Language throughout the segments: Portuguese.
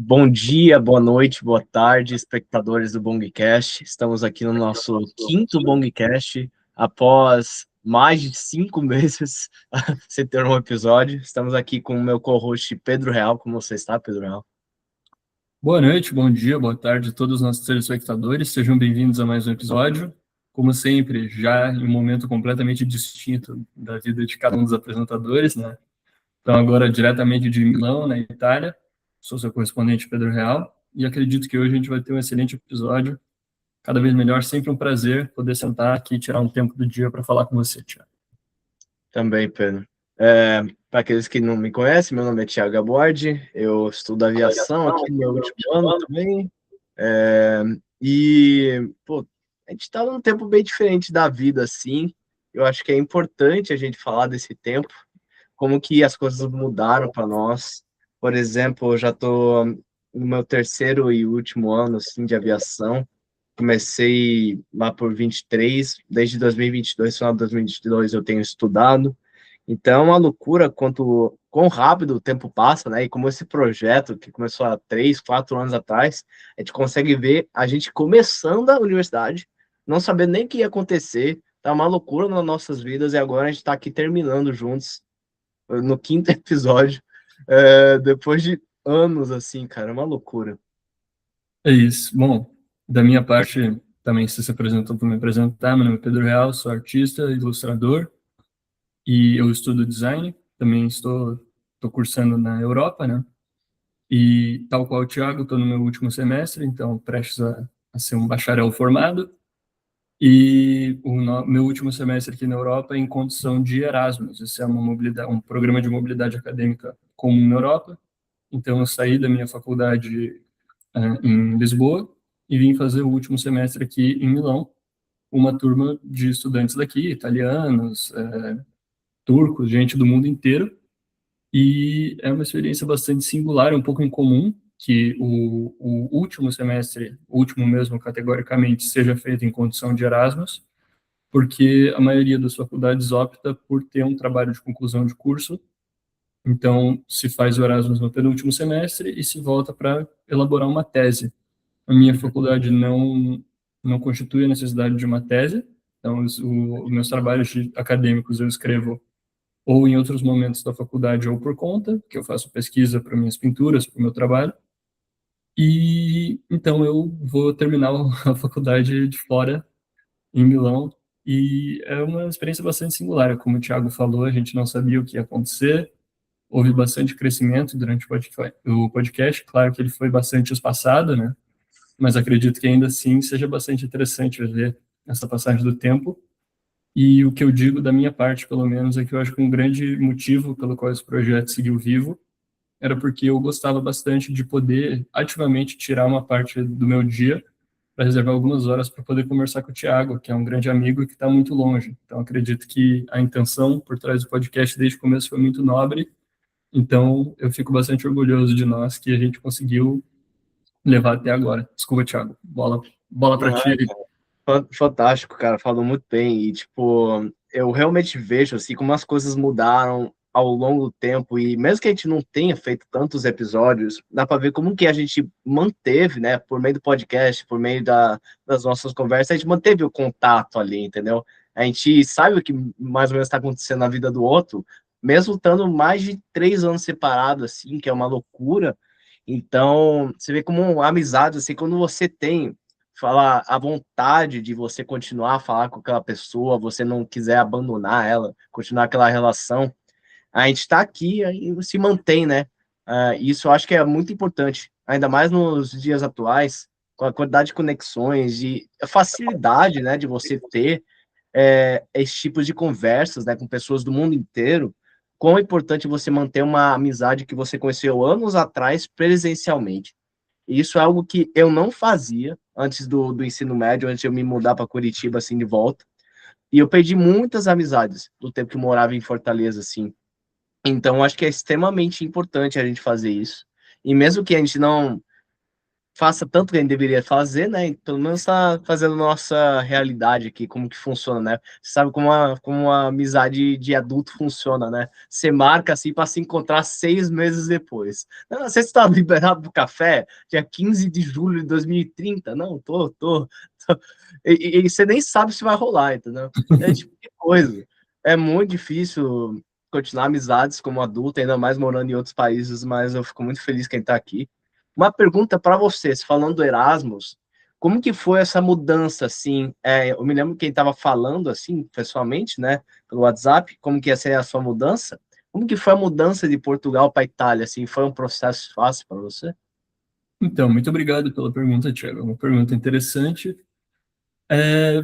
Bom dia, boa noite, boa tarde, espectadores do Bongcast. Estamos aqui no nosso quinto Bongcast, após mais de 5 meses sem ter um episódio. Estamos aqui com o meu co-host Pedro Real. Como você está, Pedro Real? Boa noite, bom dia, boa tarde a todos os nossos telespectadores. Sejam bem-vindos a mais um episódio. Como sempre, já em um momento completamente distinto da vida de cada um dos apresentadores, né? Então, agora diretamente de Milão, na Itália. Sou seu correspondente, Pedro Real, e acredito que hoje a gente vai ter um excelente episódio, cada vez melhor. Sempre um prazer poder sentar aqui e tirar um tempo do dia para falar com você, Tiago. Também, Pedro. Para aqueles que não me conhecem, meu nome é Thiago Abordi, eu estudo aviação aqui no meu último ano também. A gente está num tempo bem diferente da vida, assim. Eu acho que é importante a gente falar desse tempo, como que as coisas mudaram para nós. Por exemplo, eu já estou no meu terceiro e último ano, assim, de aviação. Comecei lá por 23, desde 2022, final de 2022 eu tenho estudado. Então, é uma loucura quão rápido o tempo passa, né? E como esse projeto, que começou há 3, 4 anos atrás, a gente consegue ver a gente começando a universidade, não sabendo nem o que ia acontecer, tá uma loucura nas nossas vidas, e agora a gente está aqui terminando juntos, no quinto episódio, depois de anos, assim, cara, é uma loucura. É isso. Bom, da minha parte, também se apresentou para me apresentar. Meu nome é Pedro Real, sou artista, ilustrador, e eu estudo design. Também estou cursando na Europa, né? E tal qual o Thiago, estou no meu último semestre, então prestes a ser um bacharel formado. E meu último semestre aqui na Europa é em condição de Erasmus. Esse é um programa de mobilidade acadêmica comum na Europa. Então eu saí da minha faculdade em Lisboa e vim fazer o último semestre aqui em Milão, uma turma de estudantes daqui, italianos, turcos, gente do mundo inteiro. E é uma experiência bastante singular, um pouco incomum, que o último semestre, o último mesmo categoricamente, seja feito em condição de Erasmus, porque a maioria das faculdades opta por ter um trabalho de conclusão de curso. Então, se faz o Erasmus no penúltimo semestre e se volta para elaborar uma tese. A minha faculdade não constitui a necessidade de uma tese, então os meus trabalhos acadêmicos eu escrevo ou em outros momentos da faculdade ou por conta, que eu faço pesquisa para minhas pinturas, para o meu trabalho. E então eu vou terminar a faculdade de fora, em Milão, e é uma experiência bastante singular. Como o Thiago falou, a gente não sabia o que ia acontecer, houve bastante crescimento durante o podcast. Claro que ele foi bastante espaçado, né? Mas acredito que ainda assim seja bastante interessante ver essa passagem do tempo. E o que eu digo da minha parte, pelo menos, é que eu acho que um grande motivo pelo qual esse projeto seguiu vivo era porque eu gostava bastante de poder ativamente tirar uma parte do meu dia para reservar algumas horas para poder conversar com o Thiago, que é um grande amigo e que está muito longe. Então, acredito que a intenção por trás do podcast desde o começo foi muito nobre. Então, eu fico bastante orgulhoso de nós que a gente conseguiu levar até agora. Desculpa, Thiago. Bola para ti. Fantástico, cara, falou muito bem. E, tipo, eu realmente vejo, assim, como as coisas mudaram ao longo do tempo. E mesmo que a gente não tenha feito tantos episódios, dá para ver como que a gente manteve, né, por meio do podcast, por meio das nossas conversas, a gente manteve o contato ali, entendeu? A gente sabe o que mais ou menos está acontecendo na vida do outro, mesmo estando mais de 3 anos separados, assim, que é uma loucura. Então, você vê como amizade, assim, quando você tem falar a vontade de você continuar a falar com aquela pessoa, você não quiser abandonar ela, continuar aquela relação, a gente está aqui e se mantém, né? Isso eu acho que é muito importante, ainda mais nos dias atuais, com a quantidade de conexões e a facilidade, né, de você ter esse tipo de conversas, né, com pessoas do mundo inteiro. Quão é importante você manter uma amizade que você conheceu anos atrás presencialmente. E isso é algo que eu não fazia antes do ensino médio, antes de eu me mudar para Curitiba, assim, de volta. E eu perdi muitas amizades do tempo que eu morava em Fortaleza, assim. Então, acho que é extremamente importante a gente fazer isso. E mesmo que a gente não faça tanto que a gente deveria fazer, né, e pelo menos tá fazendo nossa realidade aqui, como que funciona, né. Você sabe como a amizade de adulto funciona, né. Você marca, assim, para se encontrar 6 meses depois. "Não, você está liberado para o café dia 15 de julho de 2030?" "Não, tô". E você nem sabe se vai rolar, entendeu. É tipo de coisa. É muito difícil continuar amizades como adulto, ainda mais morando em outros países, mas eu fico muito feliz que a gente tá aqui. Uma pergunta para você, falando do Erasmus, como que foi essa mudança, assim? Eu me lembro que quem estava falando, assim, pessoalmente, né, pelo WhatsApp, como que ia ser a sua mudança. Como que foi a mudança de Portugal para Itália, assim? Foi um processo fácil para você? Então, muito obrigado pela pergunta, Thiago. É uma pergunta interessante.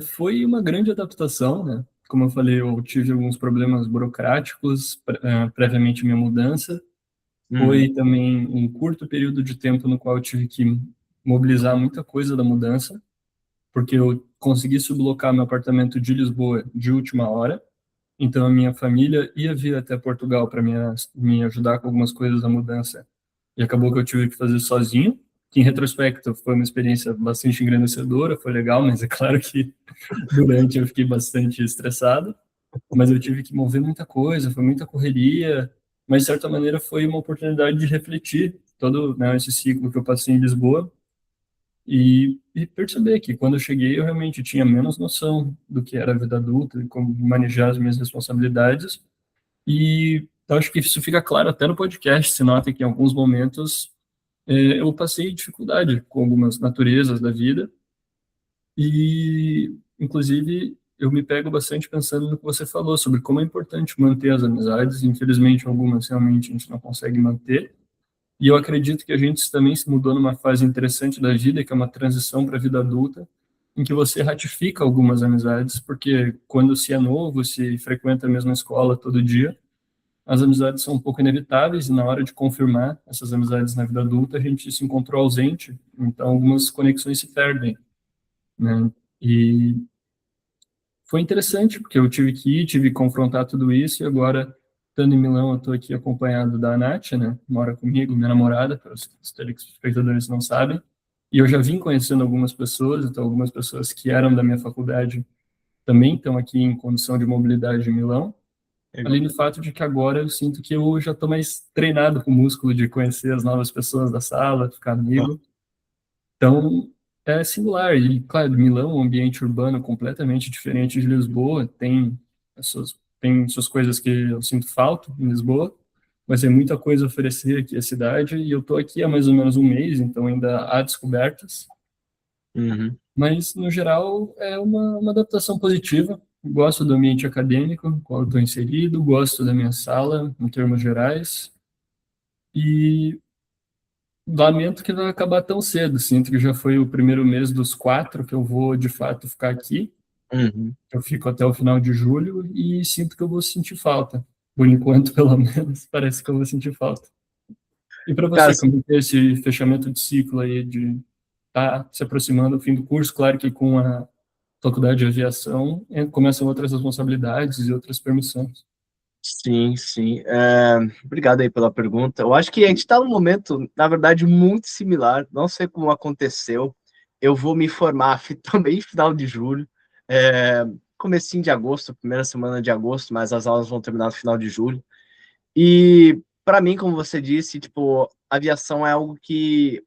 Foi uma grande adaptação, né? Como eu falei, eu tive alguns problemas burocráticos previamente à minha mudança. Uhum, Foi também um curto período de tempo no qual eu tive que mobilizar muita coisa da mudança, porque eu consegui sublocar meu apartamento de Lisboa de última hora. Então, a minha família ia vir até Portugal para me ajudar com algumas coisas da mudança. E acabou que eu tive que fazer sozinho, que em retrospecto foi uma experiência bastante engrandecedora, foi legal, mas é claro que durante eu fiquei bastante estressado. Mas eu tive que mover muita coisa, foi muita correria, mas de certa maneira foi uma oportunidade de refletir todo, né, esse ciclo que eu passei em Lisboa e perceber que quando eu cheguei eu realmente tinha menos noção do que era a vida adulta e como manejar as minhas responsabilidades. E eu acho que isso fica claro até no podcast, se nota que em alguns momentos eu passei dificuldade com algumas naturezas da vida e, inclusive, eu me pego bastante pensando no que você falou sobre como é importante manter as amizades. Infelizmente, algumas realmente a gente não consegue manter. E eu acredito que a gente também se mudou numa fase interessante da vida, que é uma transição para a vida adulta, em que você ratifica algumas amizades, porque quando se é novo, se frequenta a mesma escola todo dia, as amizades são um pouco inevitáveis, e na hora de confirmar essas amizades na vida adulta, a gente se encontrou ausente, então algumas conexões se perdem, né? E foi interessante, porque eu tive que ir, tive que confrontar tudo isso, e agora, estando em Milão, eu estou aqui acompanhado da Nath, né? Mora comigo, minha namorada, para os telespectadores não sabem. E eu já vim conhecendo algumas pessoas, então algumas pessoas que eram da minha faculdade também estão aqui em condição de mobilidade em Milão. legal. Além do fato de que agora eu sinto que eu já estou mais treinado com o músculo de conhecer as novas pessoas da sala, ficar amigo. Então, é singular. E, claro, Milão é um ambiente urbano completamente diferente de Lisboa. Tem suas coisas que eu sinto falta em Lisboa, mas tem muita coisa a oferecer aqui a cidade. E eu estou aqui há mais ou menos um mês, então ainda há descobertas. Uhum. Mas, no geral, é uma adaptação positiva. Gosto do ambiente acadêmico, no qual estou inserido, gosto da minha sala, em termos gerais. E lamento que vai acabar tão cedo. Sinto que já foi o primeiro mês dos 4 que eu vou, de fato, ficar aqui. Uhum. Eu fico até o final de julho e sinto que eu vou sentir falta. Por enquanto, pelo menos, parece que eu vou sentir falta. E para Cara, você, como que é esse fechamento de ciclo aí, de estar se aproximando do fim do curso? Claro que com a faculdade de aviação começam outras responsabilidades e outras permissões. sim, sim. Obrigado aí pela pergunta. Eu acho que a gente está num momento, na verdade, muito similar. Não sei como aconteceu. Eu vou me formar também final de julho, é, comecinho de agosto, primeira semana de agosto, mas as aulas vão terminar no final de julho. E para mim, como você disse, tipo, aviação é algo que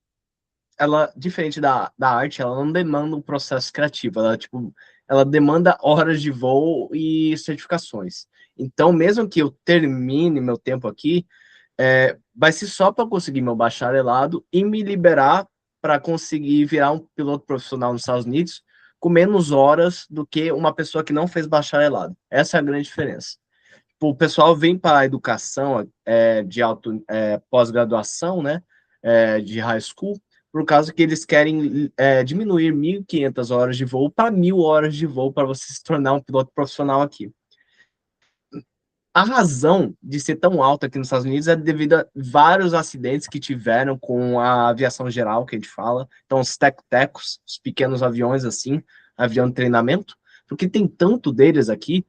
ela, diferente da arte, ela não demanda um processo criativo, ela, tipo, ela demanda horas de voo e certificações. Então, mesmo que eu termine meu tempo aqui, vai ser só para conseguir meu bacharelado e me liberar para conseguir virar um piloto profissional nos Estados Unidos com menos horas do que uma pessoa que não fez bacharelado. Essa é a grande diferença. Tipo, o pessoal vem para a educação de pós-graduação, né, de high school, por causa que eles querem diminuir 1.500 horas de voo para 1.000 horas de voo para você se tornar um piloto profissional aqui. A razão de ser tão alta aqui nos Estados Unidos é devido a vários acidentes que tiveram com a aviação geral, que a gente fala. Então, os tec-tecos, os pequenos aviões assim, avião de treinamento, porque tem tanto deles aqui,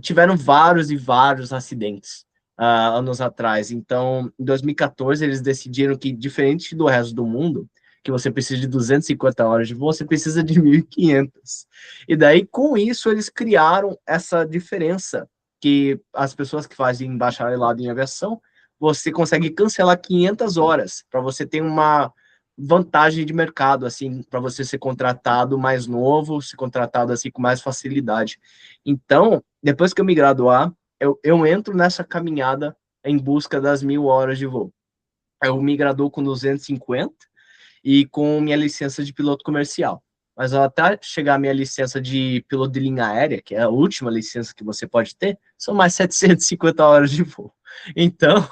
tiveram vários e vários acidentes anos atrás. Então, em 2014, eles decidiram que, diferente do resto do mundo, que você precisa de 250 horas de voo, você precisa de 1.500. E daí, com isso, eles criaram essa diferença, que as pessoas que fazem bacharelado em aviação, você consegue cancelar 500 horas, para você ter uma vantagem de mercado, assim, para você ser contratado mais novo, ser contratado assim com mais facilidade. Então, depois que eu me graduar, eu entro nessa caminhada em busca das 1.000 horas de voo. Eu me graduo com 250 e com minha licença de piloto comercial. Mas até chegar a minha licença de piloto de linha aérea, que é a última licença que você pode ter, são mais 750 horas de voo. Então,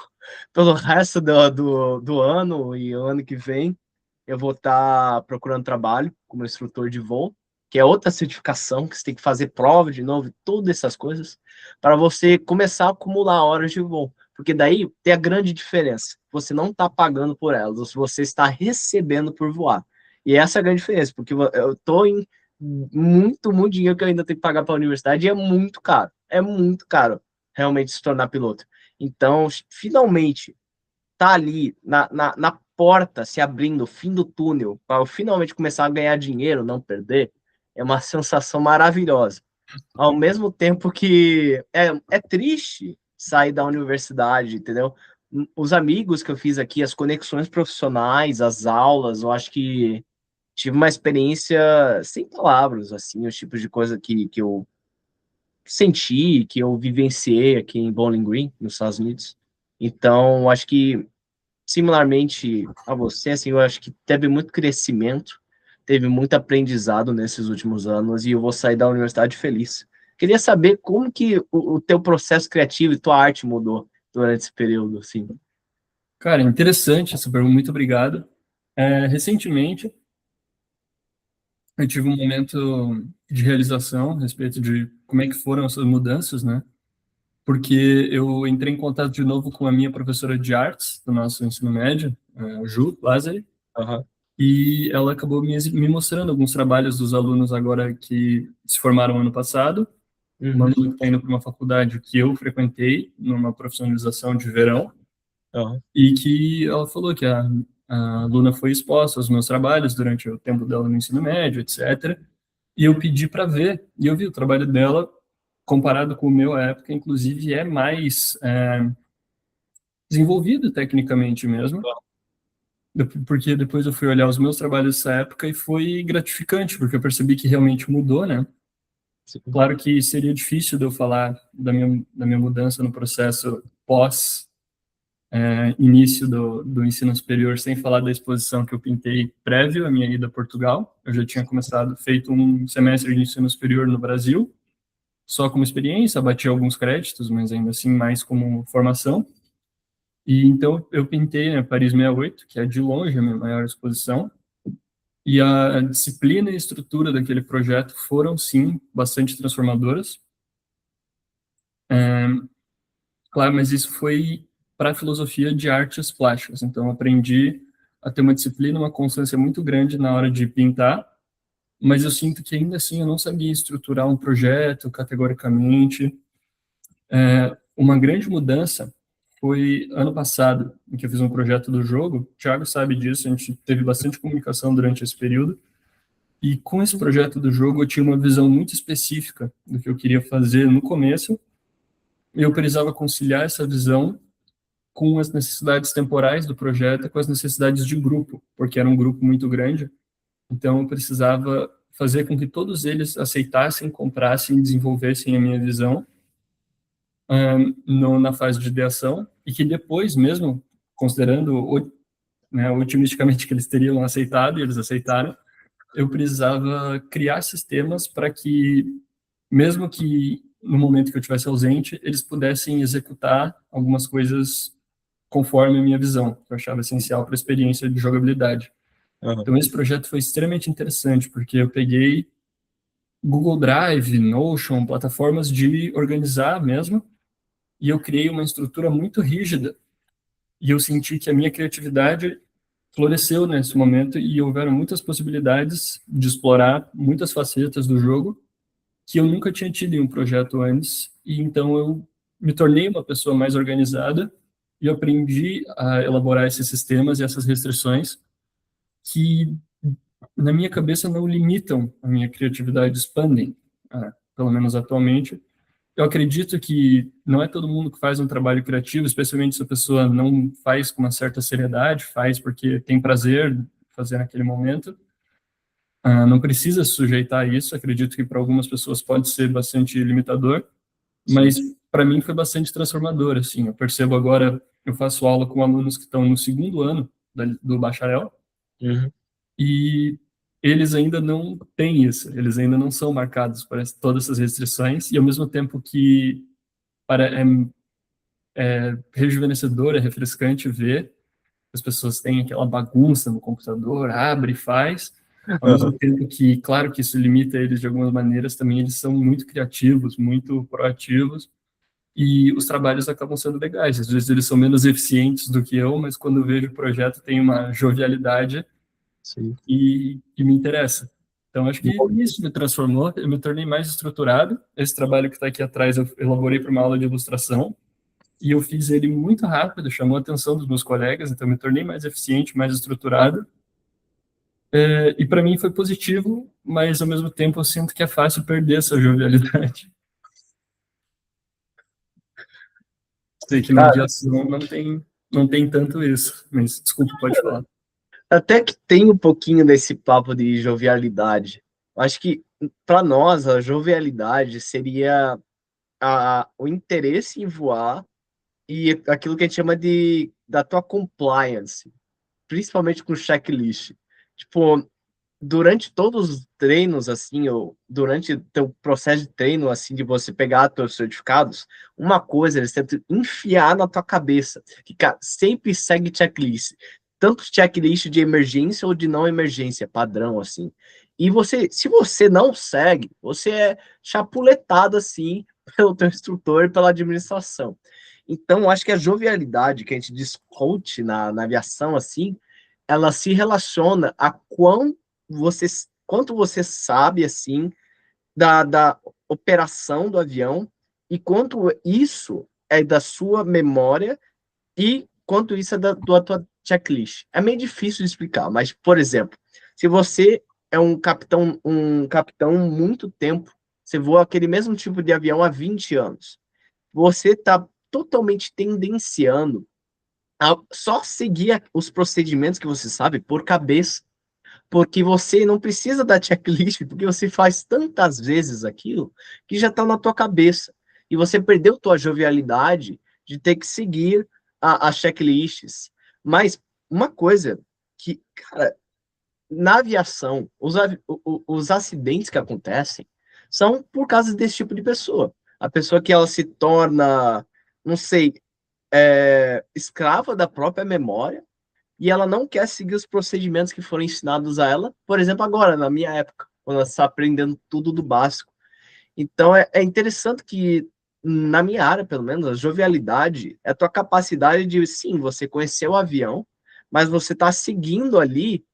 pelo resto do ano e o ano que vem, eu vou estar procurando trabalho como instrutor de voo, que é outra certificação, que você tem que fazer prova de novo, todas essas coisas, para você começar a acumular horas de voo. Porque daí tem a grande diferença. Você não está pagando por elas, você está recebendo por voar. E essa é a grande diferença, porque eu estou em muito dinheiro que eu ainda tenho que pagar para a universidade e é muito caro. É muito caro realmente se tornar piloto. Então, finalmente, tá ali na porta se abrindo, o fim do túnel, para eu finalmente começar a ganhar dinheiro, não perder, é uma sensação maravilhosa. Ao mesmo tempo que é triste sair da universidade, entendeu? Os amigos que eu fiz aqui, as conexões profissionais, as aulas, eu acho que tive uma experiência sem palavras, assim, os tipos de coisa que eu senti, que eu vivenciei aqui em Bowling Green, nos Estados Unidos. Então, acho que similarmente a você, assim, eu acho que teve muito crescimento, teve muito aprendizado nesses últimos anos e eu vou sair da universidade feliz. Queria saber como que o teu processo criativo e tua arte mudou durante esse período, assim. Cara, interessante essa pergunta, muito obrigado. Recentemente, eu tive um momento de realização a respeito de como é que foram essas mudanças, né? Porque eu entrei em contato de novo com a minha professora de artes do nosso ensino médio, a Ju Lázari, Aham. e ela acabou me mostrando alguns trabalhos dos alunos agora que se formaram ano passado, uma Uhum. aluna que está indo para uma faculdade que eu frequentei, numa profissionalização de verão, Aham. e que ela falou que a aluna foi exposta aos meus trabalhos durante o tempo dela no ensino médio, etc. E eu pedi para ver, e eu vi o trabalho dela, comparado com o meu à época, inclusive é mais desenvolvido tecnicamente mesmo, porque depois eu fui olhar os meus trabalhos dessa época e foi gratificante, porque eu percebi que realmente mudou, né? Sim. Claro que seria difícil de eu falar da minha mudança no processo pós início do ensino superior sem falar da exposição que eu pintei prévio à minha ida a Portugal. Eu já tinha feito um semestre de ensino superior no Brasil, só como experiência, bati alguns créditos, mas ainda assim mais como formação. E então eu pintei, né, Paris 68, que é de longe a minha maior exposição, e a disciplina e a estrutura daquele projeto foram, sim, bastante transformadoras. É, claro, mas isso foi para a filosofia de artes plásticas. Então, eu aprendi a ter uma disciplina, uma constância muito grande na hora de pintar, mas eu sinto que ainda assim eu não sabia estruturar um projeto categoricamente. Uma grande mudança foi ano passado, em que eu fiz um projeto do jogo. O Thiago sabe disso, a gente teve bastante comunicação durante esse período. E com esse projeto do jogo, eu tinha uma visão muito específica do que eu queria fazer no começo, e eu precisava conciliar essa visão com as necessidades temporais do projeto, com as necessidades de grupo, porque era um grupo muito grande. Então, eu precisava fazer com que todos eles aceitassem, comprassem, desenvolvessem a minha visão na fase de ideação, e que depois, mesmo considerando, né, otimisticamente que eles teriam aceitado, e eles aceitaram, eu precisava criar sistemas para que, mesmo que no momento que eu estivesse ausente, eles pudessem executar algumas coisas conforme a minha visão, que eu achava essencial para a experiência de jogabilidade. Aham. Então, esse projeto foi extremamente interessante, porque eu peguei Google Drive, Notion, plataformas de organizar mesmo, e eu criei uma estrutura muito rígida, e eu senti que a minha criatividade floresceu nesse momento, e houveram muitas possibilidades de explorar muitas facetas do jogo, que eu nunca tinha tido em um projeto antes, e então eu me tornei uma pessoa mais organizada, e eu aprendi a elaborar esses sistemas e essas restrições que, na minha cabeça, não limitam a minha criatividade, expandem, pelo menos atualmente. Eu acredito que não é todo mundo que faz um trabalho criativo, especialmente se a pessoa não faz com uma certa seriedade, faz porque tem prazer de fazer naquele momento. Não precisa se sujeitar a isso. Acredito que para algumas pessoas pode ser bastante limitador, Sim. mas para mim foi bastante transformador. Assim, eu percebo agora, eu faço aula com alunos que estão no segundo ano do bacharel, Uhum. e eles ainda não têm isso, eles ainda não são marcados por todas essas restrições, e ao mesmo tempo que é rejuvenescedor, é refrescante ver as pessoas têm aquela bagunça no computador, abre e faz, ao mesmo Aham. tempo que, claro que isso limita eles de algumas maneiras, também eles são muito criativos, muito proativos, e os trabalhos acabam sendo legais. Às vezes eles são menos eficientes do que eu, mas quando eu vejo o projeto tem uma jovialidade Sim. e me interessa. Então, acho que isso me transformou, eu me tornei mais estruturado. Esse trabalho que está aqui atrás eu elaborei para uma aula de ilustração, e eu fiz ele muito rápido, chamou a atenção dos meus colegas, então me tornei mais eficiente, mais estruturado. E para mim foi positivo, mas ao mesmo tempo eu sinto que é fácil perder essa jovialidade. Sei que na Cara, aviação não tem tanto isso, mas desculpa, pode falar. até que tem um pouquinho desse papo de jovialidade. Acho que para nós a jovialidade seria o interesse em voar e aquilo que a gente chama de da tua compliance, principalmente com checklist. Tipo, durante todos os treinos, assim, ou durante teu processo de treino, assim, de você pegar teus certificados, uma coisa eles tentam enfiar na tua cabeça, que, cara, sempre segue checklist. Tanto checklist de emergência ou de não emergência, padrão, assim. E você, se você não segue, você é chapuletado, assim, pelo teu instrutor e pela administração. Então, eu acho que a jovialidade que a gente discute na aviação, assim, ela se relaciona a você, quanto você sabe, assim, da operação do avião e quanto isso é da sua memória e quanto isso é da tua checklist. É meio difícil de explicar, mas, por exemplo, se você é um capitão muito tempo, você voa aquele mesmo tipo de avião há 20 anos, você está totalmente tendenciando a só seguir os procedimentos que você sabe por cabeça, porque você não precisa da checklist, porque você faz tantas vezes aquilo que já está na tua cabeça. E você perdeu tua jovialidade de ter que seguir as checklists. Mas uma coisa que, cara, na aviação, os acidentes que acontecem são por causa desse tipo de pessoa. A pessoa que ela se torna, não sei, escrava da própria memória e ela não quer seguir os procedimentos que foram ensinados a ela, por exemplo, agora, na minha época, quando ela está aprendendo tudo do básico. Então, é interessante que, na minha área, pelo menos, a jovialidade é a tua capacidade de, sim, você conhecer o avião, mas você está seguindo ali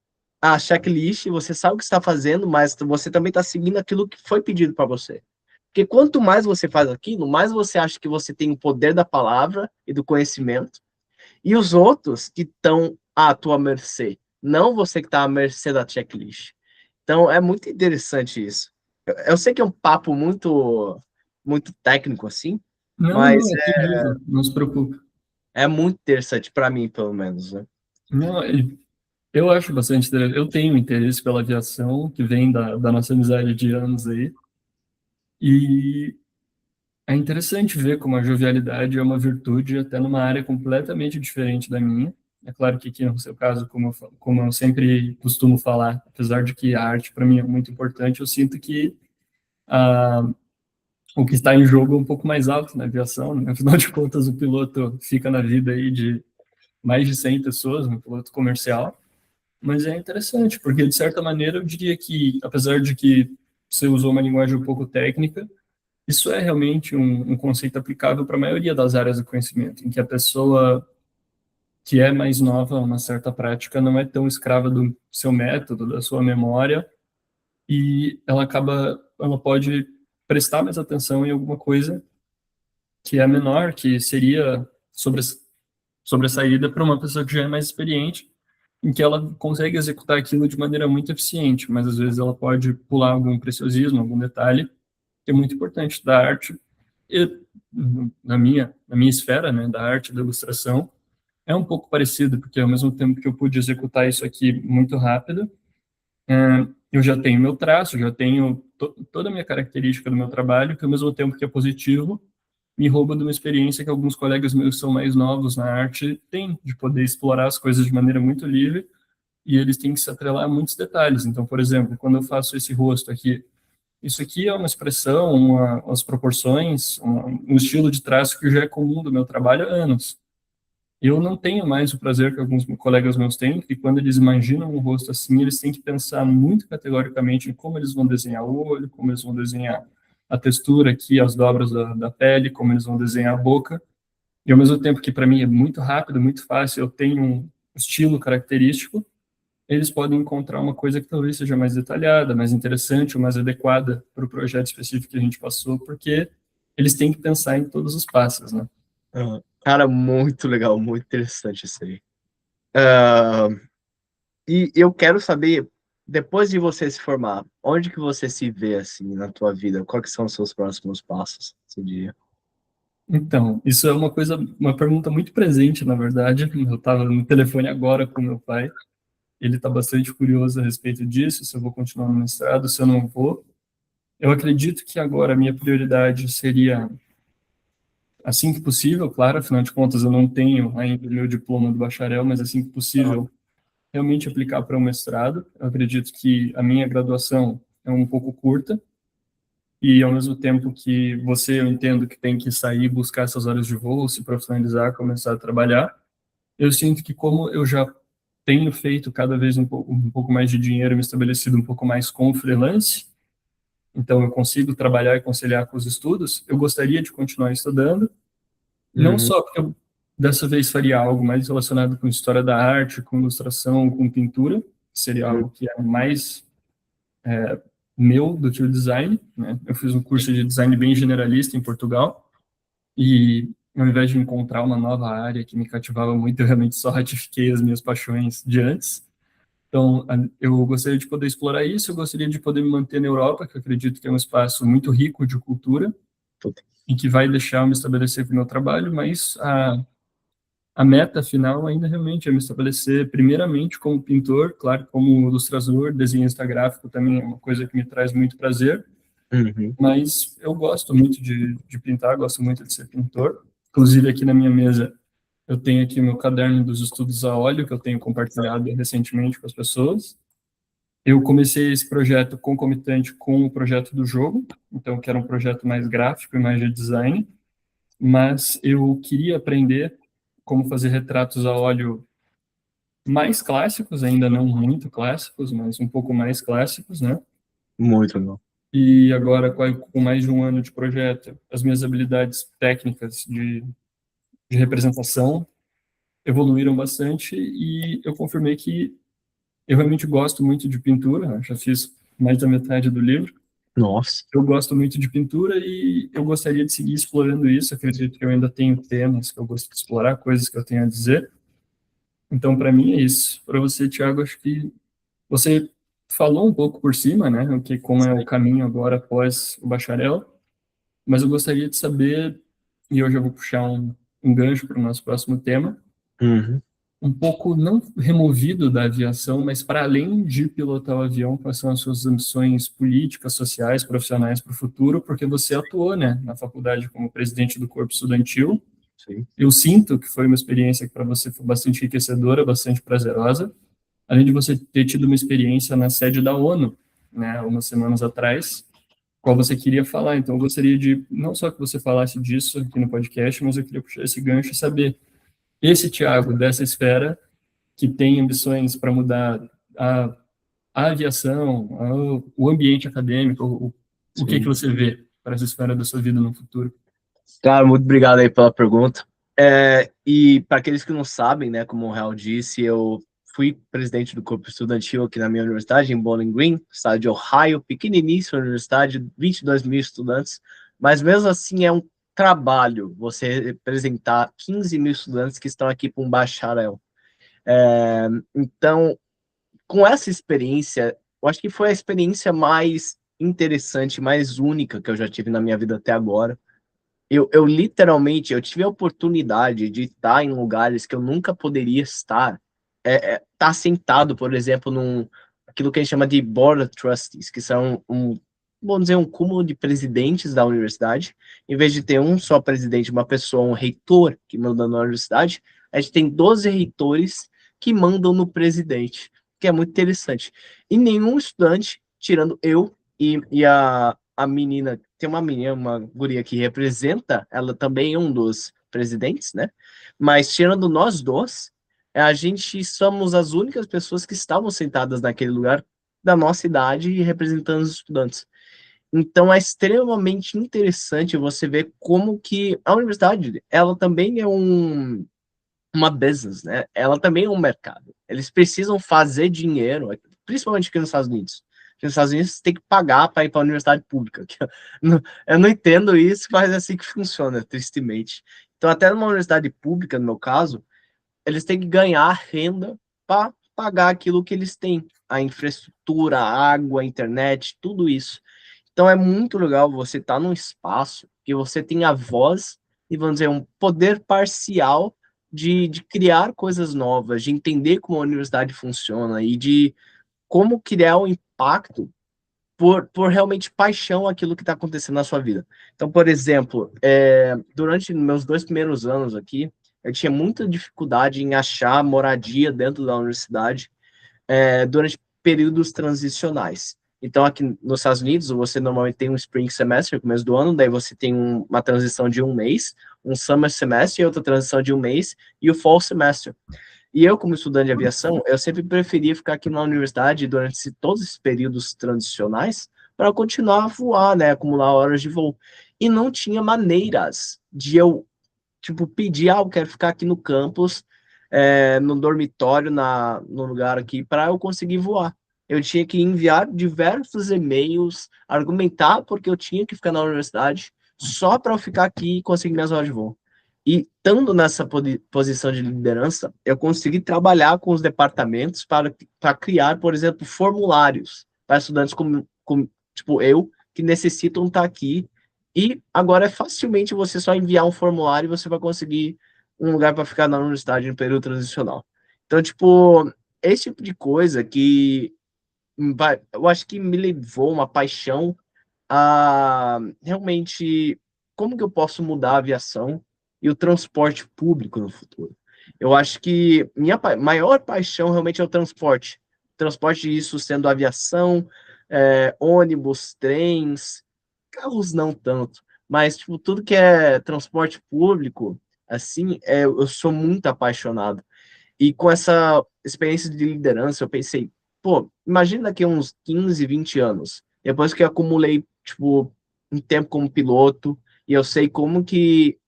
a checklist, você sabe o que está fazendo, mas você também está seguindo aquilo que foi pedido para você. Porque quanto mais você faz aquilo, mais você acha que você tem o poder da palavra e do conhecimento, e os outros que estão à tua mercê, não você que está à mercê da checklist. Então, é muito interessante isso. Eu sei que é um papo muito técnico, assim, Não, mas não, é entendido, não se preocupe. é muito interessante para mim, pelo menos, né? Não, eu acho bastante interessante. Eu tenho interesse pela aviação, que vem da nossa amizade de anos aí, e é interessante ver como a jovialidade é uma virtude até numa área completamente diferente da minha. É claro que aqui no seu caso, como eu sempre costumo falar, apesar de que a arte para mim é muito importante, eu sinto que ah, o que está em jogo é um pouco mais alto na aviação, né? Afinal de contas, o piloto fica na vida aí de mais de 100 pessoas, um piloto comercial, mas é interessante, porque de certa maneira eu diria que, apesar de que você usou uma linguagem um pouco técnica, isso é realmente um conceito aplicável para a maioria das áreas do conhecimento, em que a pessoa que é mais nova a uma certa prática não é tão escrava do seu método, da sua memória, e ela pode prestar mais atenção em alguma coisa que é menor, que seria sobressaída para uma pessoa que já é mais experiente, em que ela consegue executar aquilo de maneira muito eficiente, mas às vezes ela pode pular algum preciosismo, algum detalhe que é muito importante da arte e na minha esfera, né, da arte, da ilustração, é um pouco parecido, porque ao mesmo tempo que eu pude executar isso aqui muito rápido, eu já tenho meu traço, já tenho toda a minha característica do meu trabalho, que ao mesmo tempo que é positivo, me rouba de uma experiência que alguns colegas meus que são mais novos na arte têm, de poder explorar as coisas de maneira muito livre, e eles têm que se atrelar a muitos detalhes. Então, por exemplo, quando eu faço esse rosto aqui, isso aqui é uma expressão, umas proporções, um estilo de traço que já é comum do meu trabalho há anos. Eu não tenho mais o prazer que alguns colegas meus têm, que quando eles imaginam um rosto assim, eles têm que pensar muito categoricamente em como eles vão desenhar o olho, como eles vão desenhar a textura aqui, as dobras da pele, como eles vão desenhar a boca. E ao mesmo tempo que para mim é muito rápido, muito fácil, eu tenho um estilo característico, eles podem encontrar uma coisa que talvez seja mais detalhada, mais interessante, ou mais adequada para o projeto específico que a gente passou, porque eles têm que pensar em todos os passos, né? Cara, muito legal, muito interessante isso aí. Ah, e eu quero saber, depois de você se formar, onde que você se vê, assim, na tua vida? Quais que são os seus próximos passos, você diria? Então, isso é uma pergunta muito presente, na verdade. Eu estava no telefone agora com meu pai. Ele está bastante curioso a respeito disso, se eu vou continuar no mestrado, se eu não vou. Eu acredito que agora a minha prioridade seria, assim que possível, claro, afinal de contas eu não tenho ainda o meu diploma do bacharel, mas assim que possível, realmente aplicar para o mestrado. Eu acredito que a minha graduação é um pouco curta, e ao mesmo tempo que você, eu entendo que tem que sair, buscar essas horas de voo, se profissionalizar, começar a trabalhar, eu sinto que como eu já tenho feito cada vez um pouco mais de dinheiro, me estabelecido um pouco mais com o freelance, então eu consigo trabalhar e conciliar com os estudos, eu gostaria de continuar estudando, não Uhum, só porque eu dessa vez faria algo mais relacionado com história da arte, com ilustração, com pintura, que seria uhum, algo que é mais meu do que o design, né? Eu fiz um curso de design bem generalista em Portugal e ao invés de encontrar uma nova área que me cativava muito, eu realmente só ratifiquei as minhas paixões de antes. Então, eu gostaria de poder explorar isso, eu gostaria de poder me manter na Europa, que eu acredito que é um espaço muito rico de cultura tudo. e que vai deixar eu me estabelecer com o meu trabalho, mas a meta final ainda realmente é me estabelecer primeiramente como pintor, claro, como ilustrador, desenhista gráfico também é uma coisa que me traz muito prazer, Uhum, mas eu gosto muito de pintar, gosto muito de ser pintor. Inclusive, aqui na minha mesa, eu tenho aqui o meu caderno dos estudos a óleo, que eu tenho compartilhado recentemente com as pessoas. Eu comecei esse projeto concomitante com o projeto do jogo, então, que era um projeto mais gráfico e mais de design, mas eu queria aprender como fazer retratos a óleo mais clássicos, ainda não muito clássicos, mas um pouco mais clássicos, né? muito legal. E agora, com mais de um ano de projeto, as minhas habilidades técnicas de representação evoluíram bastante e eu confirmei que eu realmente gosto muito de pintura, né? Já fiz mais da metade do livro. Nossa. Eu gosto muito de pintura e eu gostaria de seguir explorando isso. Acredito que eu ainda tenho temas que eu gosto de explorar, coisas que eu tenho a dizer. Então, para mim, é isso. Para você, Thiago, acho que você falou um pouco por cima, né, o que como é o caminho agora após o bacharel, mas eu gostaria de saber, e eu já vou puxar um gancho para o nosso próximo tema, Uhum. um pouco não removido da aviação, mas para além de pilotar o avião, quais são as suas ambições políticas, sociais, profissionais para o futuro, porque você atuou, né, na faculdade como presidente do corpo estudantil. Sim. Eu sinto que foi uma experiência que para você foi bastante enriquecedora, bastante prazerosa, além de você ter tido uma experiência na sede da ONU, né, umas semanas atrás, qual você queria falar. Então, eu gostaria de, não só que você falasse disso aqui no podcast, mas eu queria puxar esse gancho e saber, esse Thiago, dessa esfera, que tem ambições para mudar a, a aviação, o ambiente acadêmico, o que Sim. você vê para essa esfera da sua vida no futuro? Cara, muito obrigado aí pela pergunta. E para aqueles que não sabem, né, como o Real disse, eu fui presidente do corpo estudantil aqui na minha universidade, em Bowling Green, estado de Ohio, pequeniníssima universidade, 22 mil estudantes, mas mesmo assim é um trabalho você representar 15 mil estudantes que estão aqui para um bacharel. Então, com essa experiência, eu acho que foi a experiência mais interessante, mais única que eu já tive na minha vida até agora. Eu literalmente, eu tive a oportunidade de estar em lugares que eu nunca poderia estar. Estar sentado, por exemplo, aquilo que a gente chama de Board of Trustees, que são vamos dizer, um cúmulo de presidentes da universidade. Em vez de ter um só presidente, uma pessoa, um reitor que manda na universidade, a gente tem 12 reitores que mandam no presidente, que é muito interessante. E nenhum estudante, tirando eu e a menina, tem uma menina, uma guria que representa, ela também é um dos presidentes, né? Mas tirando nós dois, a gente somos as únicas pessoas que estavam sentadas naquele lugar da nossa idade e representando os estudantes. Então é extremamente interessante você ver como que a universidade, ela também é uma business, né? Ela também é um mercado. Eles precisam fazer dinheiro, principalmente aqui nos Estados Unidos. Aqui nos Estados Unidos, você tem que pagar para ir para a universidade pública. Eu não entendo isso, mas é assim que funciona, tristemente. Então, até numa universidade pública, no meu caso, eles têm que ganhar renda para pagar aquilo que eles têm, a infraestrutura, a água, a internet, tudo isso. Então é muito legal você estar num espaço que você tem a voz e, vamos dizer, um poder parcial de criar coisas novas, de entender como a universidade funciona e de como criar um impacto por realmente paixão aquilo que está acontecendo na sua vida. Então, por exemplo, durante meus 2 primeiros anos aqui, eu tinha muita dificuldade em achar moradia dentro da universidade durante períodos transicionais. Então, aqui nos Estados Unidos, você normalmente tem um spring semester, no começo do ano, daí você tem uma transição de um mês, um summer semester, outra transição de um mês, e o fall semester. E eu, como estudante de aviação, eu sempre preferia ficar aqui na universidade durante todos esses períodos transicionais para continuar a voar, né, acumular horas de voo. E não tinha maneiras de eu, tipo, pedir, eu quero ficar aqui no campus, no dormitório, no lugar aqui, para eu conseguir voar. Eu tinha que enviar diversos e-mails, argumentar porque eu tinha que ficar na universidade, só para eu ficar aqui e conseguir minhas horas de voo. E estando nessa posição de liderança, eu consegui trabalhar com os departamentos para criar, por exemplo, formulários para estudantes como tipo eu, que necessitam estar aqui. E agora é facilmente você só enviar um formulário e você vai conseguir um lugar para ficar na universidade no período transicional. Então, tipo, esse tipo de coisa que eu acho que me levou uma paixão a realmente como que eu posso mudar a aviação e o transporte público no futuro. Eu acho que minha maior paixão realmente é o transporte. Transporte, isso sendo aviação, ônibus, trens, carros não tanto, mas tipo, tudo que é transporte público, assim, eu sou muito apaixonado. E com essa experiência de liderança, eu pensei, pô, imagina daqui a uns 15, 20 anos, depois que eu acumulei, tipo, um tempo como piloto, e eu sei como que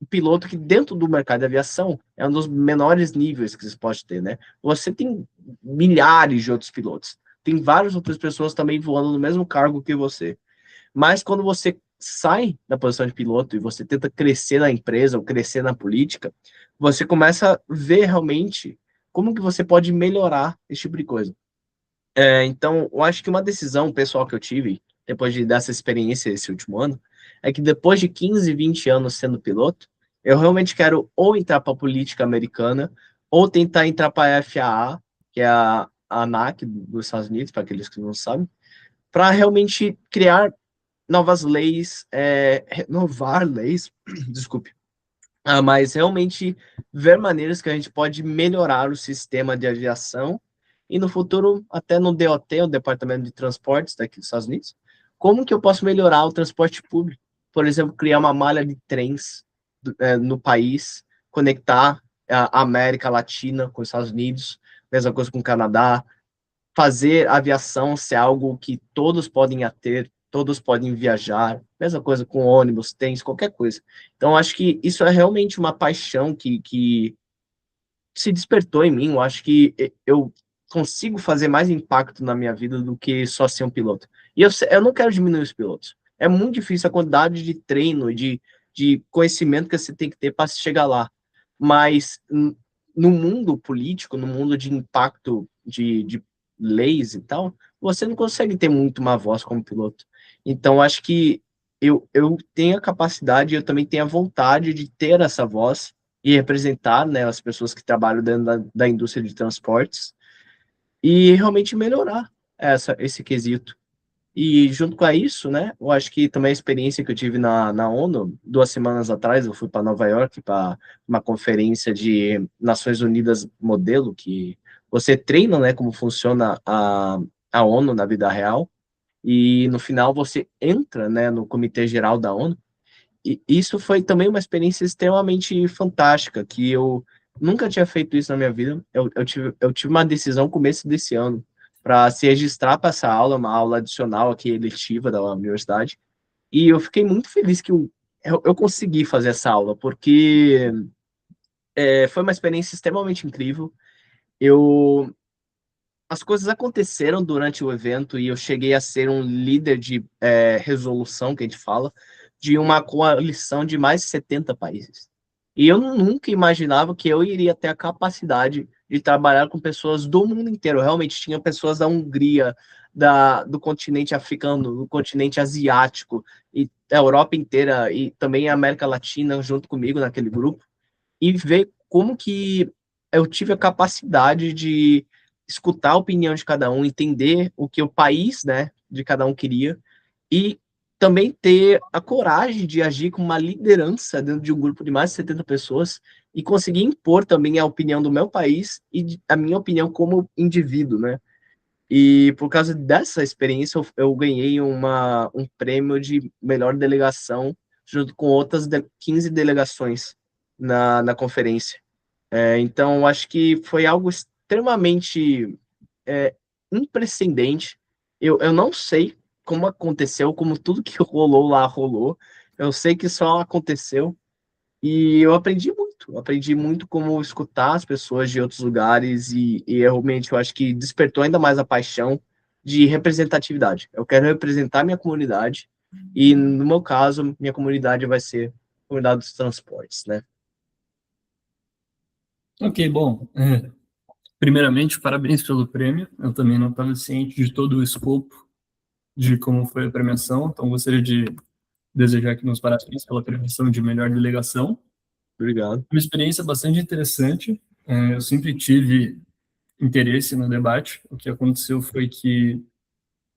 o piloto que dentro do mercado de aviação é um dos menores níveis que você pode ter, né? Você tem milhares de outros pilotos, tem várias outras pessoas também voando no mesmo cargo que você. Mas quando você sai da posição de piloto e você tenta crescer na empresa ou crescer na política, você começa a ver realmente como que você pode melhorar esse tipo de coisa. Então, eu acho que uma decisão pessoal que eu tive, depois dessa experiência esse último ano, é que depois de 15, 20 anos sendo piloto, eu realmente quero ou entrar para a política americana, ou tentar entrar para a FAA, que é a ANAC dos Estados Unidos, para aqueles que não sabem, para realmente criar novas leis, renovar leis, desculpe, mas realmente ver maneiras que a gente pode melhorar o sistema de aviação e no futuro, até no DOT, o Departamento de Transportes daqui dos Estados Unidos, como que eu posso melhorar o transporte público? Por exemplo, criar uma malha de trens no país, conectar a América Latina com os Estados Unidos, mesma coisa com o Canadá, fazer a aviação ser algo que todos podem ter, todos podem viajar, mesma coisa com ônibus, trens, qualquer coisa. Então, acho que isso é realmente uma paixão que se despertou em mim. Eu acho que eu consigo fazer mais impacto na minha vida do que só ser um piloto. E eu não quero diminuir os pilotos. É muito difícil a quantidade de treino, de conhecimento que você tem que ter para chegar lá. Mas no mundo político, no mundo de impacto de leis e tal, você não consegue ter muito uma voz como piloto. Então, acho que eu tenho a capacidade, eu também tenho a vontade de ter essa voz e representar, né, as pessoas que trabalham dentro da indústria de transportes e realmente melhorar esse quesito. E junto com isso, né, eu acho que também a experiência que eu tive na ONU, 2 semanas atrás, eu fui para Nova York para uma conferência de Nações Unidas modelo, que você treina, né, como funciona a ONU na vida real, e no final você entra, né, no Comitê Geral da ONU, e isso foi também uma experiência extremamente fantástica, que eu nunca tinha feito isso na minha vida. Eu tive uma decisão no começo desse ano para se registrar para essa aula, uma aula adicional aqui, eletiva da universidade. E eu fiquei muito feliz que eu consegui fazer essa aula, porque foi uma experiência extremamente incrível. Eu, as coisas aconteceram durante o evento e eu cheguei a ser um líder de resolução, que a gente fala, de uma coalição de mais de 70 países. E eu nunca imaginava que eu iria ter a capacidade de trabalhar com pessoas do mundo inteiro. Realmente tinha pessoas da Hungria, do continente africano, do continente asiático, e da Europa inteira, e também a América Latina junto comigo naquele grupo e ver como que eu tive a capacidade de escutar a opinião de cada um, entender o que o país, né, de cada um queria e também ter a coragem de agir com uma liderança dentro de um grupo de mais de 70 pessoas e conseguir impor também a opinião do meu país e a minha opinião como indivíduo, né? E por causa dessa experiência, eu ganhei um prêmio de melhor delegação junto com outras 15 delegações na conferência. Então, acho que foi algo extremamente é, imprecedente. Eu não sei como aconteceu, como tudo que rolou lá rolou. Eu sei que só aconteceu e eu aprendi muito como escutar as pessoas de outros lugares e realmente eu acho que despertou ainda mais a paixão de representatividade. Eu quero representar minha comunidade e, no meu caso, minha comunidade vai ser a comunidade dos transportes, né? Ok, bom. Primeiramente, parabéns pelo prêmio. Eu também não estava ciente de todo o escopo de como foi a premiação, então gostaria de desejar aqui meus parabéns pela premiação de melhor delegação. Obrigado. Uma experiência bastante interessante. Eu sempre tive interesse no debate. O que aconteceu foi que,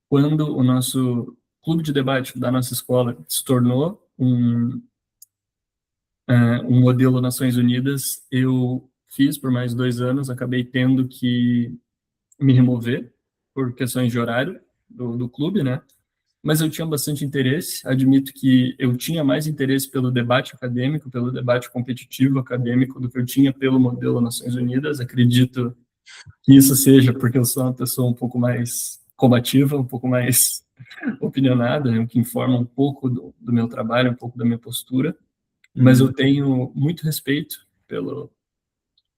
quando o nosso clube de debate da nossa escola se tornou um modelo Nações Unidas, eu fiz por mais 2 anos, acabei tendo que me remover por questões de horário do clube, né? Mas eu tinha bastante interesse. Admito que eu tinha mais interesse pelo debate acadêmico, pelo debate competitivo acadêmico, do que eu tinha pelo modelo Nações Unidas. Acredito que isso seja porque eu sou uma pessoa um pouco mais combativa, um pouco mais opinionada, né, o que informa um pouco do meu trabalho, um pouco da minha postura. Mas eu tenho muito respeito pelo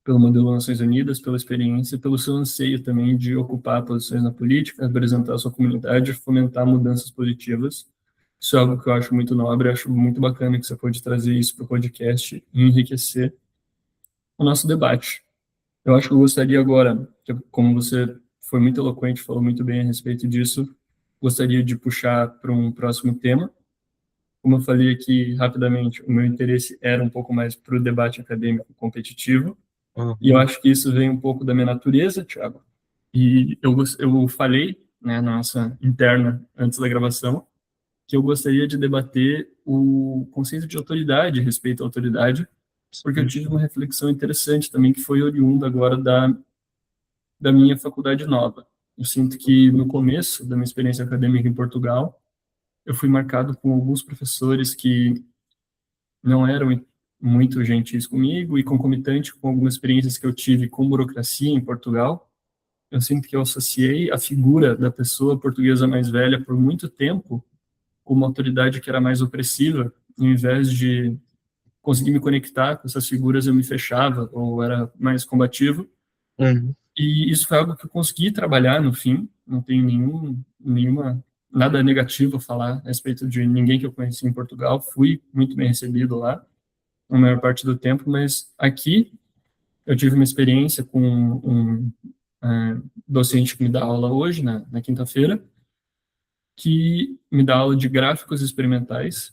modelo Nações Unidas, pela experiência, pelo seu anseio também de ocupar posições na política, representar a sua comunidade, fomentar mudanças positivas. Isso é algo que eu acho muito nobre, acho muito bacana que você pode trazer isso para o podcast e enriquecer o nosso debate. Eu acho que eu gostaria agora, como você foi muito eloquente, falou muito bem a respeito disso, gostaria de puxar para um próximo tema. Como eu falei aqui rapidamente, o meu interesse era um pouco mais para o debate acadêmico competitivo, e eu acho que isso vem um pouco da minha natureza, Thiago. E eu falei, né, na nossa interna, antes da gravação, que eu gostaria de debater o conceito de autoridade, respeito à autoridade, porque eu tive uma reflexão interessante também, que foi oriunda agora da minha faculdade nova. Eu sinto que, no começo da minha experiência acadêmica em Portugal, eu fui marcado com alguns professores que não eram muito gentis comigo e concomitante com algumas experiências que eu tive com burocracia em Portugal. Eu sinto que eu associei a figura da pessoa portuguesa mais velha por muito tempo com uma autoridade que era mais opressiva, ao invés de conseguir me conectar com essas figuras, eu me fechava ou era mais combativo. Uhum. E isso foi algo que eu consegui trabalhar no fim. Não tenho nada negativo a falar a respeito de ninguém que eu conheci em Portugal. Fui muito bem recebido lá, a maior parte do tempo, mas aqui eu tive uma experiência com um docente que me dá aula hoje, na quinta-feira, que me dá aula de gráficos experimentais.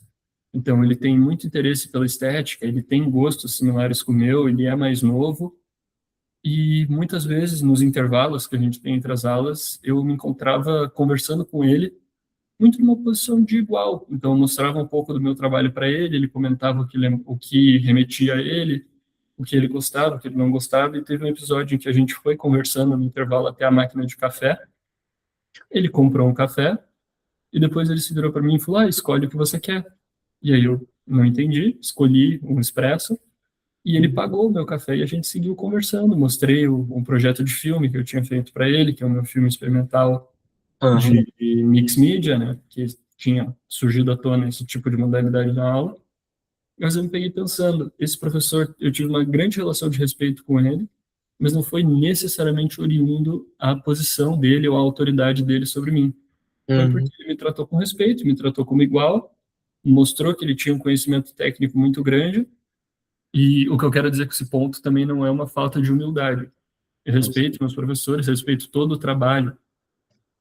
Então, ele tem muito interesse pela estética, ele tem gostos similares com o meu, ele é mais novo, e muitas vezes, nos intervalos que a gente tem entre as aulas, eu me encontrava conversando com ele, muito numa posição de igual. Então, eu mostrava um pouco do meu trabalho para ele, ele comentava o que remetia a ele, o que ele gostava, o que ele não gostava, e teve um episódio em que a gente foi conversando no intervalo até a máquina de café. Ele comprou um café, e depois ele se virou para mim e falou: escolhe o que você quer. E aí eu não entendi, escolhi um expresso, e ele pagou o meu café e a gente seguiu conversando. Mostrei um projeto de filme que eu tinha feito para ele, que é o meu filme experimental Aham. de mix media, né, que tinha surgido à tona esse tipo de modalidade na aula. Mas eu me peguei pensando, esse professor, eu tive uma grande relação de respeito com ele, mas não foi necessariamente oriundo à posição dele ou à autoridade dele sobre mim. Foi porque Uhum. ele me tratou com respeito, me tratou como igual, mostrou que ele tinha um conhecimento técnico muito grande, e o que eu quero dizer com esse ponto também não é uma falta de humildade. Eu respeito meus professores, respeito todo o trabalho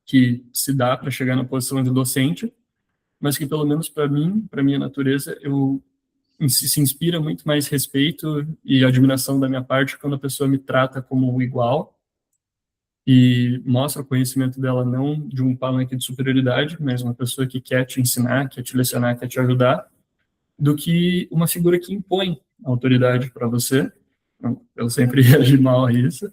que se dá para chegar na posição de docente, mas que pelo menos para mim, para minha natureza, se inspira muito mais respeito e admiração da minha parte quando a pessoa me trata como um igual e mostra o conhecimento dela não de um palanque de superioridade, mas uma pessoa que quer te ensinar, quer te lecionar, quer te ajudar, do que uma figura que impõe autoridade para você. Eu sempre reagi mal a isso.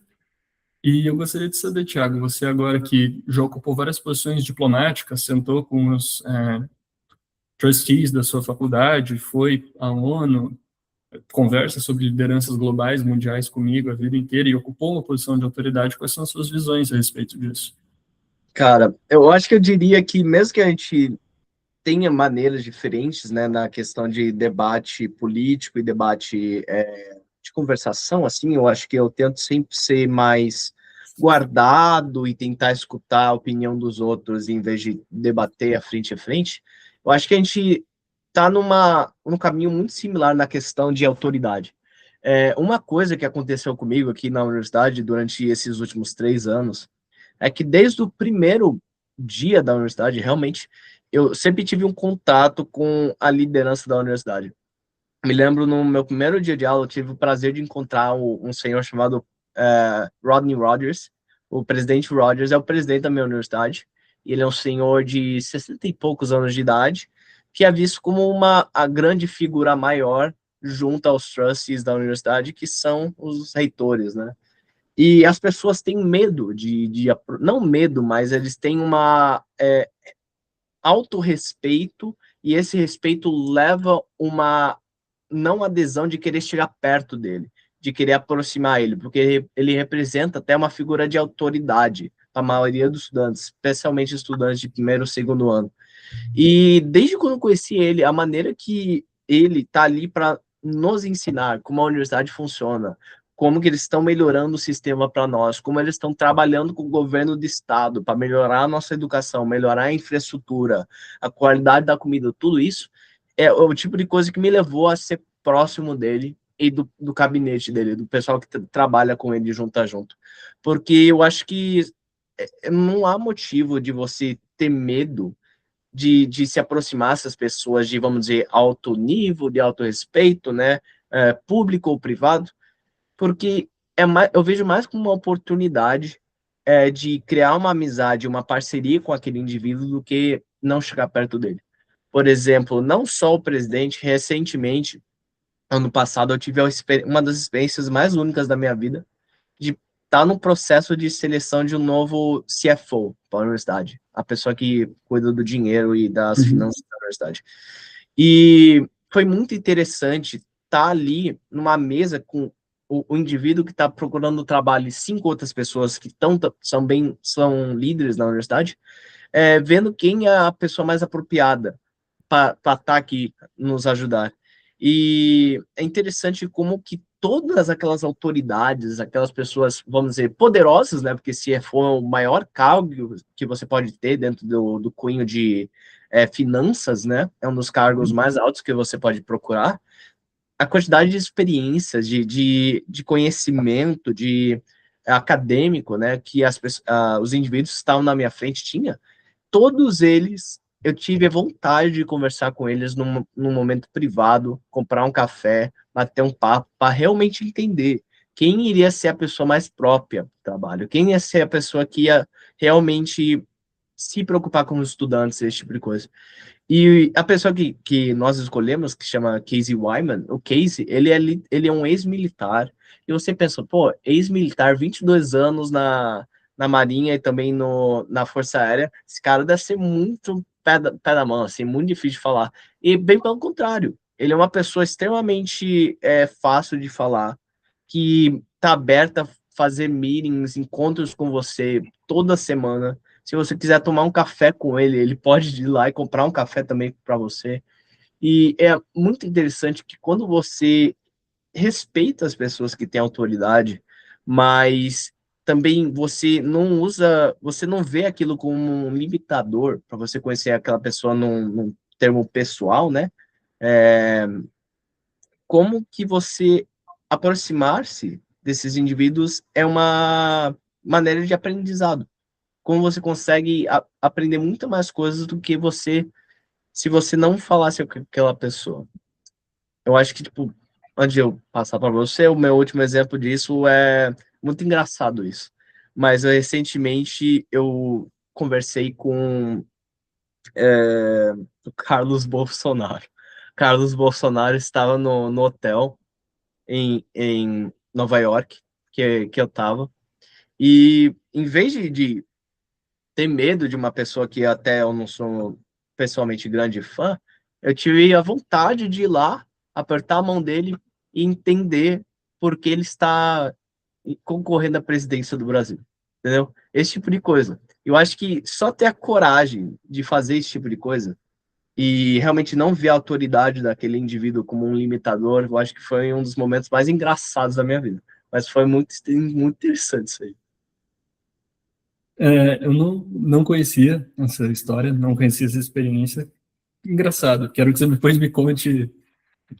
E eu gostaria de saber, Thiago, você agora que já ocupou várias posições diplomáticas, sentou com os trustees da sua faculdade, foi à ONU, conversa sobre lideranças globais, mundiais comigo a vida inteira e ocupou uma posição de autoridade. Quais são as suas visões a respeito disso? Cara, eu acho que eu diria que mesmo que a gente tenha maneiras diferentes, né, na questão de debate político e debate de conversação, assim, eu acho que eu tento sempre ser mais guardado e tentar escutar a opinião dos outros em vez de debater a frente. Eu acho que a gente está num caminho muito similar na questão de autoridade. Uma coisa que aconteceu comigo aqui na universidade durante esses últimos 3 anos é que desde o primeiro dia da universidade, realmente, eu sempre tive um contato com a liderança da universidade. Me lembro, no meu primeiro dia de aula, eu tive o prazer de encontrar um senhor chamado Rodney Rogers. O presidente Rogers é o presidente da minha universidade. E ele é um senhor de 60 e poucos anos de idade, que é visto como a grande figura maior junto aos trustees da universidade, que são os reitores, né? E as pessoas têm medo não medo, mas eles têm uma autorrespeito, e esse respeito leva uma não adesão de querer chegar perto dele, de querer aproximar ele, porque ele representa até uma figura de autoridade para a maioria dos estudantes, especialmente estudantes de primeiro ou segundo ano. E desde quando eu conheci ele, a maneira que ele está ali para nos ensinar como a universidade funciona, como que eles estão melhorando o sistema para nós, como eles estão trabalhando com o governo do estado para melhorar a nossa educação, melhorar a infraestrutura, a qualidade da comida, tudo isso é o tipo de coisa que me levou a ser próximo dele e do gabinete dele, do pessoal que trabalha com ele junto a junto. Porque eu acho que não há motivo de você ter medo de se aproximar dessas pessoas de, vamos dizer, alto nível, de alto respeito, né, público ou privado, porque eu vejo mais como uma oportunidade de criar uma amizade, uma parceria com aquele indivíduo do que não chegar perto dele. Por exemplo, não só o presidente, recentemente, ano passado, eu tive uma das experiências mais únicas da minha vida, de estar no processo de seleção de um novo CFO para a universidade, a pessoa que cuida do dinheiro e das Uhum. finanças da universidade. E foi muito interessante estar ali numa mesa com o indivíduo que está procurando trabalho e 5 outras pessoas que são líderes na universidade, vendo quem é a pessoa mais apropriada para estar aqui nos ajudar. E é interessante como que todas aquelas autoridades, aquelas pessoas, vamos dizer, poderosas, né? Porque se for o maior cargo que você pode ter dentro do cunho de finanças, né? É um dos cargos mais altos que você pode procurar. a quantidade de experiências, de conhecimento, de acadêmico, né, que os indivíduos que estavam na minha frente tinha, todos eles, eu tive a vontade de conversar com eles num momento privado, comprar um café, bater um papo, para realmente entender quem iria ser a pessoa mais própria do trabalho, quem ia ser a pessoa que ia realmente se preocupar com os estudantes, esse tipo de coisa. E a pessoa que nós escolhemos, que chama Casey Wyman, o Casey, ele é um ex-militar, e você pensa, pô, ex-militar, 22 anos na Marinha e também na Força Aérea, esse cara deve ser muito pé da mão, assim, muito difícil de falar. E bem pelo contrário, ele é uma pessoa extremamente fácil de falar, que tá aberta a fazer meetings, encontros com você toda semana. Se você quiser tomar um café com ele, ele pode ir lá e comprar um café também para você. E é muito interessante que quando você respeita as pessoas que têm autoridade, mas também você não vê aquilo como um limitador para você conhecer aquela pessoa num termo pessoal, né? É, como que você aproximar-se desses indivíduos é uma maneira de aprendizado. Como você consegue aprender muito mais coisas do que se você não falasse com aquela pessoa. Eu acho que, tipo, antes de eu passar para você, o meu último exemplo disso é muito engraçado isso. Mas recentemente eu conversei com o Carlos Bolsonaro. Carlos Bolsonaro estava no hotel em Nova York, que eu estava, e em vez de ter medo de uma pessoa que até eu não sou pessoalmente grande fã, eu tive a vontade de ir lá, apertar a mão dele e entender por que ele está concorrendo à presidência do Brasil, entendeu? Esse tipo de coisa. Eu acho que só ter a coragem de fazer esse tipo de coisa e realmente não ver a autoridade daquele indivíduo como um limitador, eu acho que foi um dos momentos mais engraçados da minha vida. Mas foi muito interessante isso aí. Eu não conhecia essa história, não conhecia essa experiência. Engraçado, quero que você depois me conte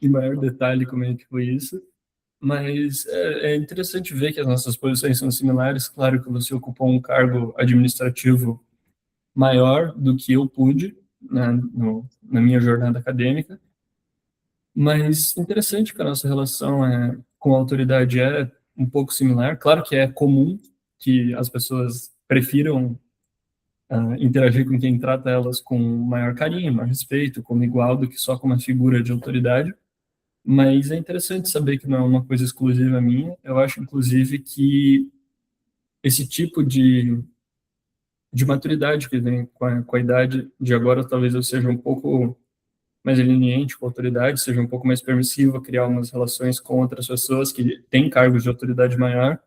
em maior detalhe como é que foi isso. Mas é interessante ver que as nossas posições são similares. Claro que você ocupou um cargo administrativo maior do que eu pude, né, na minha jornada acadêmica, mas interessante que a nossa relação com a autoridade é um pouco similar. Claro que é comum que as pessoas prefiram interagir com quem trata elas com maior carinho, maior respeito, como igual do que só como uma figura de autoridade. Mas é interessante saber que não é uma coisa exclusiva minha. Eu acho, inclusive, que esse tipo de maturidade que vem com a idade de agora, talvez eu seja um pouco mais leniente com a autoridade, seja um pouco mais permissivo, criar umas relações com outras pessoas que têm cargos de autoridade maior,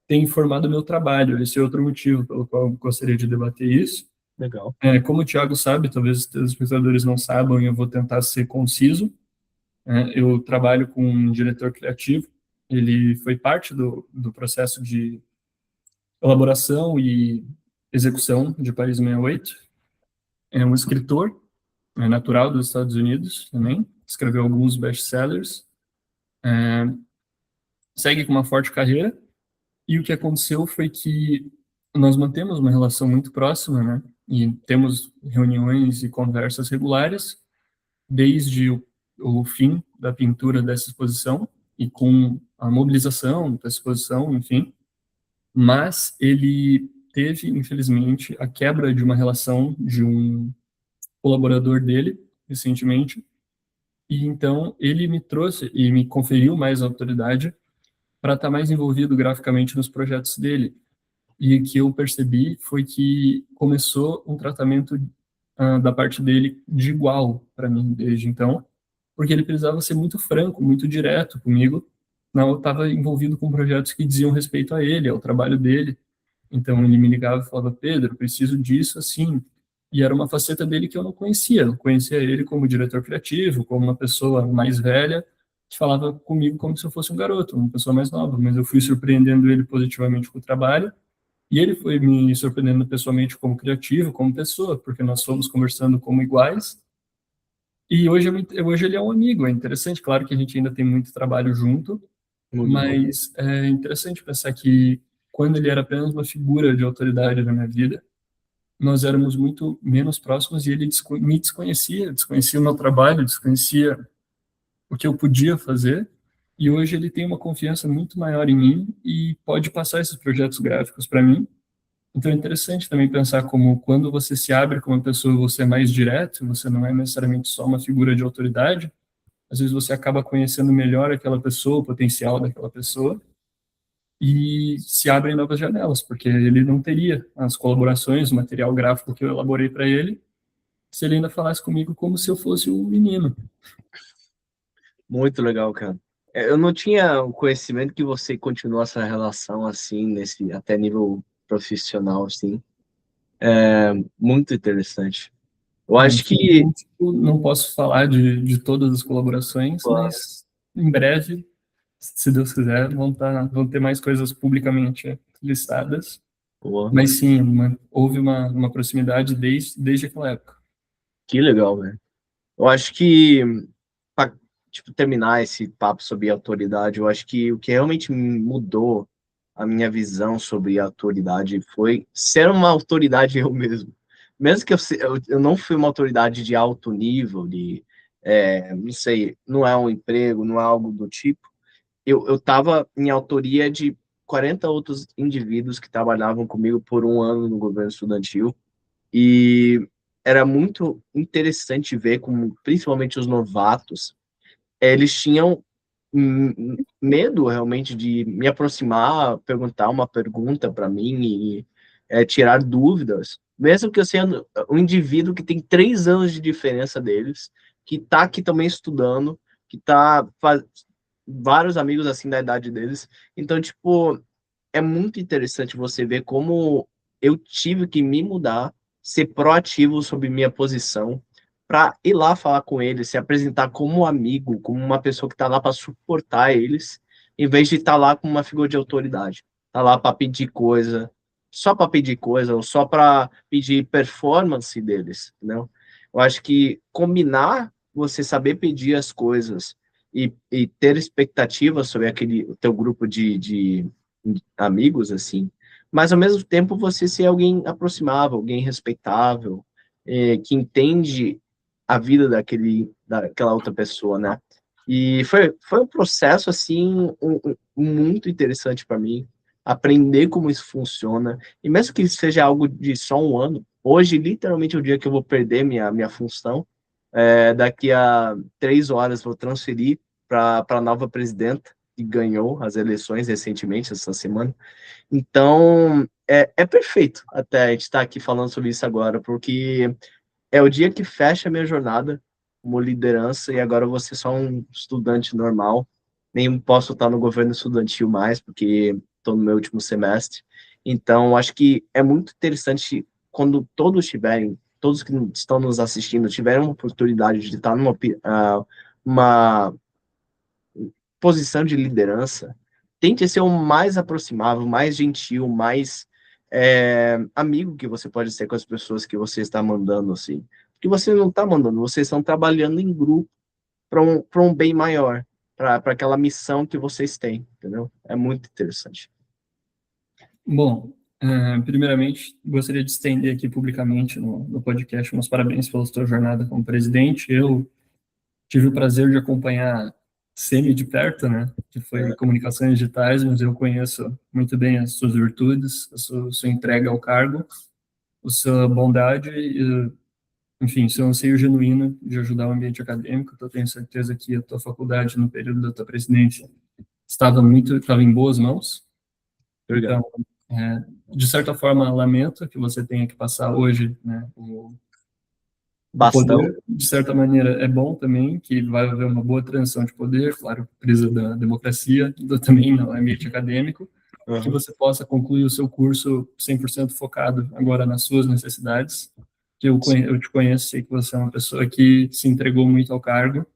tem informado o meu trabalho. Esse é outro motivo pelo qual eu gostaria de debater isso. Legal. Como o Thiago sabe, talvez os espectadores não saibam, e eu vou tentar ser conciso. Eu trabalho com um diretor criativo, ele foi parte do processo de elaboração e execução de Paris 68. É um escritor, é natural dos Estados Unidos também, escreveu alguns best-sellers, é, segue com uma forte carreira, e o que aconteceu foi que nós mantemos uma relação muito próxima, né? E temos reuniões e conversas regulares, desde o fim da pintura dessa exposição e com a mobilização da exposição, enfim. Mas ele teve, infelizmente, a quebra de uma relação de um colaborador dele, recentemente, e então ele me trouxe e me conferiu mais autoridade para estar mais envolvido graficamente nos projetos dele. E o que eu percebi foi que começou um tratamento da parte dele de igual para mim desde então, porque ele precisava ser muito franco, muito direto comigo. Não, eu estava envolvido com projetos que diziam respeito a ele, ao trabalho dele. Então ele me ligava e falava: Pedro, preciso disso assim. E era uma faceta dele que eu não conhecia. Eu conhecia ele como diretor criativo, como uma pessoa mais velha que falava comigo como se eu fosse um garoto, uma pessoa mais nova. Mas eu fui surpreendendo ele positivamente com o trabalho, e ele foi me surpreendendo pessoalmente como criativo, como pessoa, porque nós fomos conversando como iguais. E hoje ele é um amigo, é interessante, claro que a gente ainda tem muito trabalho junto, Muito bom. mas é interessante pensar que quando ele era apenas uma figura de autoridade na minha vida, nós éramos muito menos próximos e ele me desconhecia o meu trabalho, desconhecia o que eu podia fazer, e hoje ele tem uma confiança muito maior em mim e pode passar esses projetos gráficos para mim. Então é interessante também pensar como quando você se abre com uma pessoa, você é mais direto, você não é necessariamente só uma figura de autoridade, às vezes você acaba conhecendo melhor aquela pessoa, o potencial daquela pessoa, e se abrem novas janelas, porque ele não teria as colaborações, o material gráfico que eu elaborei para ele, se ele ainda falasse comigo como se eu fosse um menino. Muito legal, cara. Eu não tinha o conhecimento que você continua essa relação assim, nesse até nível profissional, assim. Muito interessante. Eu É, acho que infelizmente, eu não posso falar de todas as colaborações, mas em breve, se Deus quiser, vão ter mais coisas publicamente listadas. pô, Mas sim, houve uma proximidade desde aquela época. que legal, velho. Eu acho que para tipo, terminar esse papo sobre autoridade, eu acho que o que realmente mudou a minha visão sobre a autoridade foi ser uma autoridade eu mesmo. Mesmo que eu não fui uma autoridade de alto nível, não sei, não é um emprego, não é algo do tipo, eu estava em autoria de 40 outros indivíduos que trabalhavam comigo por um ano no governo estudantil, e era muito interessante ver como, principalmente os novatos, eles tinham medo realmente de me aproximar, perguntar uma pergunta para mim e tirar dúvidas, mesmo que eu sendo um indivíduo que tem 3 anos de diferença deles, que está aqui também estudando, que tá vários amigos assim da idade deles. Então, tipo, é muito interessante você ver como eu tive que me mudar, ser proativo sobre minha posição, para ir lá falar com eles, se apresentar como amigo, como uma pessoa que está lá para suportar eles, em vez de estar lá como uma figura de autoridade. Tá lá para pedir coisa, só para pedir coisa, ou só para pedir performance deles, entendeu? Eu acho que combinar você saber pedir as coisas e ter expectativas sobre aquele o teu grupo de amigos, assim, mas ao mesmo tempo você ser alguém aproximável, alguém respeitável, que entende a vida daquela outra pessoa, né? E foi um processo, assim, muito interessante para mim, aprender como isso funciona, e mesmo que seja algo de só um ano, hoje, literalmente, é o dia que eu vou perder minha função, daqui a 3 horas vou transferir para a nova presidenta, que ganhou as eleições recentemente, essa semana. Então, é perfeito até a gente estar aqui falando sobre isso agora, porque é o dia que fecha a minha jornada como liderança e agora eu vou ser só um estudante normal. Nem posso estar no governo estudantil mais, porque estou no meu último semestre. Então, acho que é muito interessante quando todos que estão nos assistindo, tiverem uma oportunidade de estar uma posição de liderança, tente ser o mais aproximável, mais gentil, mais amigo que você pode ser com as pessoas que você está mandando, assim. Porque você não está mandando, vocês estão trabalhando em grupo para um bem maior, para aquela missão que vocês têm, entendeu? É muito interessante. Bom, primeiramente, gostaria de estender aqui publicamente no podcast meus parabéns pela sua jornada como presidente. Eu tive o prazer de acompanhar semi de perto, né, que foi É, comunicações digitais, mas eu conheço muito bem as suas virtudes, a sua entrega ao cargo, a sua bondade e, enfim, seu anseio genuíno de ajudar o ambiente acadêmico. Eu tenho certeza que a tua faculdade, no período da tua presidência, estava em boas mãos. obrigado. Então, de certa forma, lamento que você tenha que passar hoje, né, o Bastão. poder, de certa maneira, é bom também, que vai haver uma boa transição de poder, claro, precisa da democracia, também no ambiente acadêmico, que Uhum. você possa concluir o seu curso 100% focado agora nas suas necessidades, que eu te conheço, sei que você é uma pessoa que se entregou muito ao cargo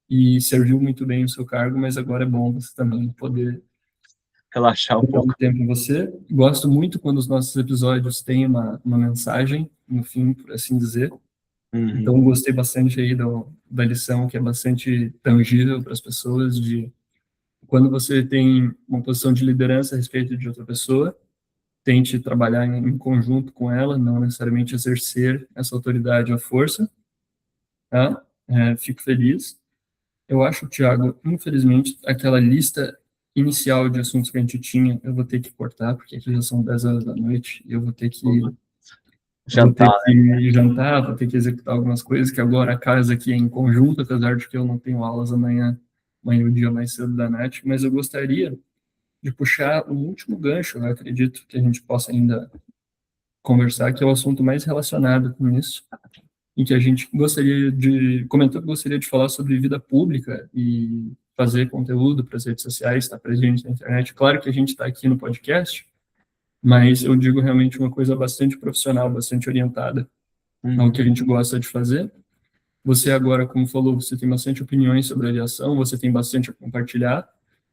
e serviu muito bem o seu cargo, mas agora é bom você também poder Relaxar um dar um pouco. tempo em você. Gosto muito quando os nossos episódios têm uma mensagem no fim, por assim dizer. Então, gostei bastante aí da lição, que é bastante tangível para as pessoas, de quando você tem uma posição de liderança a respeito de outra pessoa, tente trabalhar em conjunto com ela, não necessariamente exercer essa autoridade à força, tá? Fico feliz. Eu acho, Thiago, infelizmente, aquela lista inicial de assuntos que a gente tinha, eu vou ter que cortar, porque aqui já são 10 horas da noite, e eu vou ter que Jantar, né? jantar, vou ter que executar algumas coisas, que agora a casa aqui é em conjunto, apesar de que eu não tenho aulas amanhã é o dia mais cedo da noite, mas eu gostaria de puxar um último gancho, eu acredito que a gente possa ainda conversar, que é o assunto mais relacionado com isso, em que a gente comentou que gostaria de falar sobre vida pública e fazer conteúdo para as redes sociais, estar presente na internet. Claro que a gente está aqui no podcast, mas eu digo realmente uma coisa bastante profissional, bastante orientada ao que a gente gosta de fazer. Você agora, como falou, você tem bastante opiniões sobre aviação, você tem bastante a compartilhar.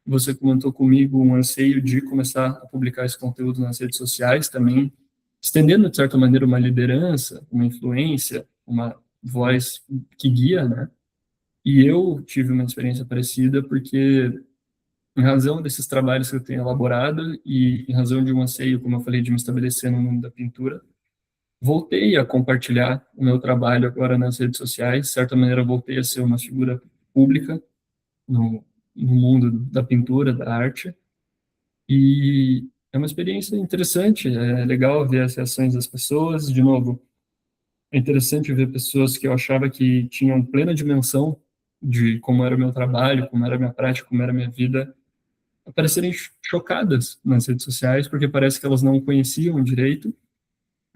Você comentou comigo um anseio de começar a publicar esse conteúdo nas redes sociais também, estendendo, de certa maneira, uma liderança, uma influência, uma voz que guia, né? E eu tive uma experiência parecida porque, em razão desses trabalhos que eu tenho elaborado e em razão de um anseio, como eu falei, de me estabelecer no mundo da pintura, voltei a compartilhar o meu trabalho agora nas redes sociais. De certa maneira, voltei a ser uma figura pública no mundo da pintura, da arte. E é uma experiência interessante, é legal ver as reações das pessoas. De novo, é interessante ver pessoas que eu achava que tinham plena dimensão de como era o meu trabalho, como era a minha prática, como era a minha vida, aparecerem chocadas nas redes sociais, porque parece que elas não conheciam direito.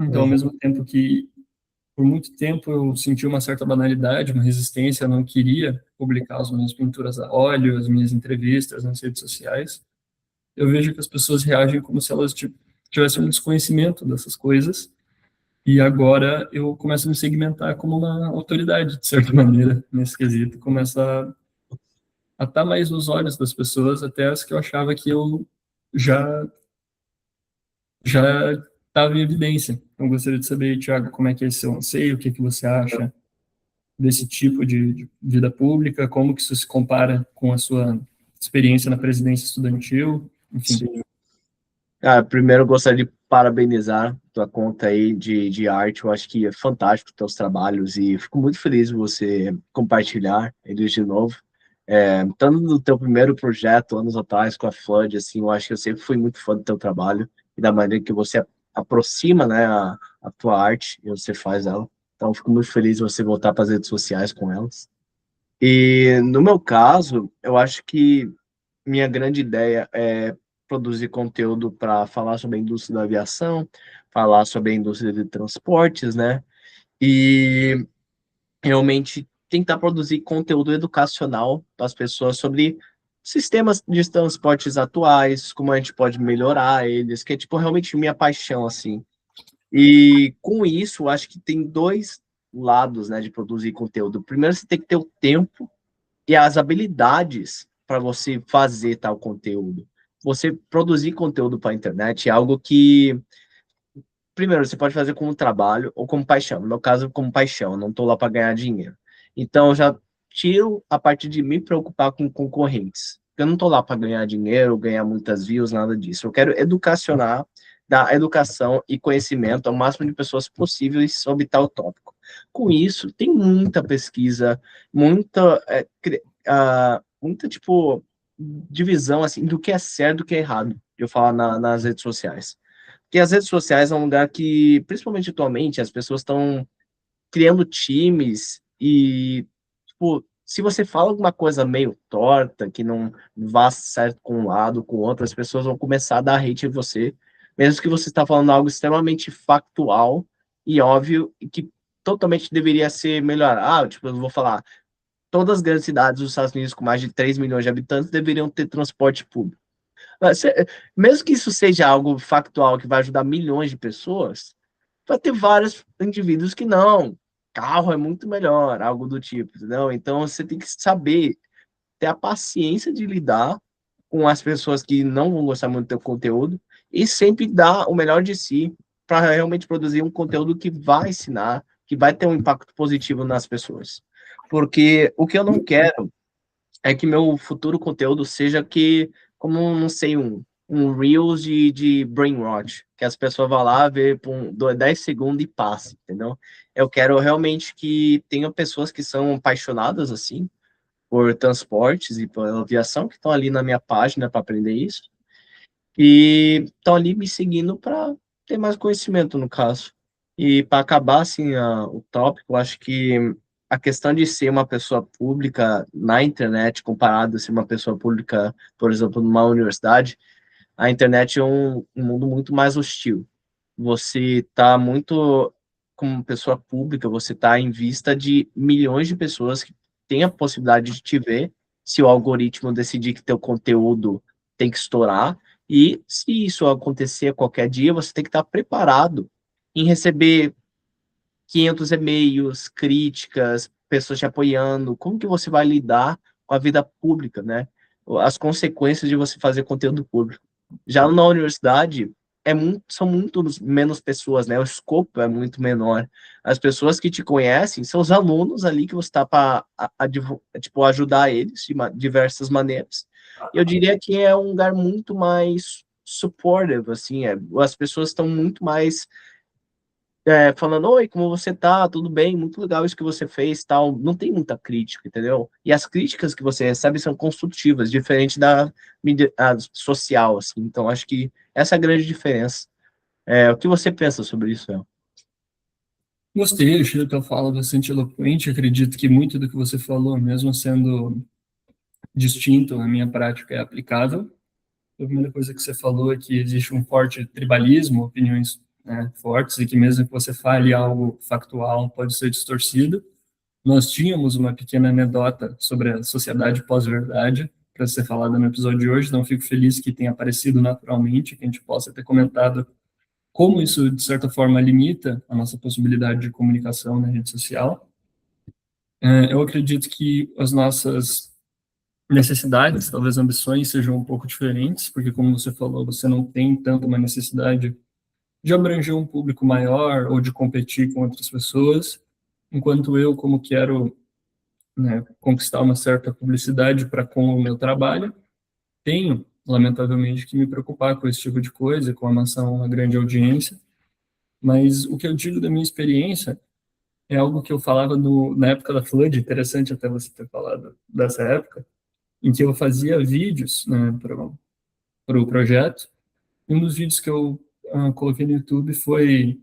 Então, ao mesmo tempo que por muito tempo eu senti uma certa banalidade, uma resistência, eu não queria publicar as minhas pinturas a óleo, as minhas entrevistas nas redes sociais. Eu vejo que as pessoas reagem como se elas tivessem um desconhecimento dessas coisas, e agora eu começo a me segmentar como uma autoridade, de certa maneira, nesse quesito. Começa a estar mais nos olhos das pessoas, até as que eu achava que eu já já estava em evidência. Então, gostaria de saber, Thiago, como é que é esse seu anseio, o que que você acha desse tipo de vida pública, como que isso se compara com a sua experiência na presidência estudantil, enfim. Sim. Primeiro eu gostaria de parabenizar tua conta aí de arte. Eu acho que é fantástico os teus trabalhos e fico muito feliz de você compartilhar eles de novo. Tanto no teu primeiro projeto, anos atrás, com a Flood, assim, eu acho que eu sempre fui muito fã do teu trabalho e da maneira que você aproxima, né, a tua arte e você faz ela. Então, fico muito feliz de você voltar para as redes sociais com elas. E, no meu caso, eu acho que minha grande ideia é produzir conteúdo para falar sobre a indústria da aviação, falar sobre a indústria de transportes, né? E realmente tentar produzir conteúdo educacional para as pessoas sobre sistemas de transportes atuais, como a gente pode melhorar eles, que é tipo realmente minha paixão assim. E com isso, acho que tem dois lados, né, de produzir conteúdo. Primeiro, você tem que ter o tempo e as habilidades para você fazer tal conteúdo. Você produzir conteúdo para a internet é algo que, primeiro, você pode fazer como trabalho ou como paixão. No meu caso, como paixão, eu não estou lá para ganhar dinheiro. Então, eu já tiro a parte de me preocupar com concorrentes. Eu não estou lá para ganhar dinheiro, ganhar muitas views, nada disso. Eu quero educacionar, dar educação e conhecimento ao máximo de pessoas possíveis sobre tal tópico. Com isso, tem muita pesquisa, muita tipo divisão assim do que é certo e do que é errado. Eu falar nas redes sociais. Porque as redes sociais é um lugar que, principalmente atualmente, as pessoas estão criando times e, tipo, se você fala alguma coisa meio torta, que não vá certo com um lado, com o outro, as pessoas vão começar a dar hate em você, mesmo que você está falando algo extremamente factual e óbvio, e que totalmente deveria ser melhor. Tipo, eu vou falar, todas as grandes cidades dos Estados Unidos com mais de 3 milhões de habitantes deveriam ter transporte público. Mesmo que isso seja algo factual que vai ajudar milhões de pessoas, vai ter vários indivíduos que não. Carro é muito melhor, algo do tipo, entendeu? Então você tem que saber ter a paciência de lidar com as pessoas que não vão gostar muito do teu conteúdo e sempre dar o melhor de si para realmente produzir um conteúdo que vai ensinar, que vai ter um impacto positivo nas pessoas. Porque o que eu não quero é que meu futuro conteúdo seja que, como, não sei, um Reels de brain rot, que as pessoas vão lá ver por 10 segundos e passa, entendeu? Eu quero realmente que tenha pessoas que são apaixonadas, assim, por transportes e pela aviação, que estão ali na minha página para aprender isso, e estão ali me seguindo para ter mais conhecimento, no caso. E para acabar, assim, o tópico, eu acho que a questão de ser uma pessoa pública na internet, comparado a ser uma pessoa pública, por exemplo, numa universidade, a internet é um mundo muito mais hostil. Você está muito, como pessoa pública, você está em vista de milhões de pessoas que têm a possibilidade de te ver, se o algoritmo decidir que teu conteúdo tem que estourar, e se isso acontecer qualquer dia, você tem que estar preparado em receber 500 e-mails, críticas, pessoas te apoiando. Como que você vai lidar com a vida pública, né? As consequências de você fazer conteúdo público. Já na universidade, são muito menos pessoas, né? O escopo é muito menor. As pessoas que te conhecem são os alunos ali que você está para tipo, ajudar eles de diversas maneiras. Eu diria que é um lugar muito mais supportive, assim, as pessoas estão muito mais falando, oi, como você tá? Tudo bem? Muito legal isso que você fez, tal. Não tem muita crítica, entendeu? E as críticas que você recebe são construtivas, diferente da mídia social, assim. Então, acho que essa é a grande diferença. O que você pensa sobre isso, El? Gostei, achei a tua fala bastante eloquente. Acredito que muito do que você falou, mesmo sendo distinto na minha prática, é aplicável. A primeira coisa que você falou é que existe um forte tribalismo, opiniões, né, fortes, e que mesmo que você fale algo factual, pode ser distorcido. Nós tínhamos uma pequena anedota sobre a sociedade pós-verdade para ser falada no episódio de hoje, então fico feliz que tenha aparecido naturalmente, que a gente possa ter comentado como isso, de certa forma, limita a nossa possibilidade de comunicação na rede social. Eu acredito que as nossas necessidades, talvez ambições, sejam um pouco diferentes, porque, como você falou, você não tem tanto uma necessidade de abranger um público maior ou de competir com outras pessoas, enquanto eu, como quero, né, conquistar uma certa publicidade para com o meu trabalho, tenho, lamentavelmente, que me preocupar com esse tipo de coisa, com a maçã uma grande audiência. Mas o que eu digo da minha experiência é algo que eu falava na época da Flood, interessante até você ter falado dessa época, em que eu fazia vídeos, né, para o projeto. Um dos vídeos que eu coloquei no YouTube foi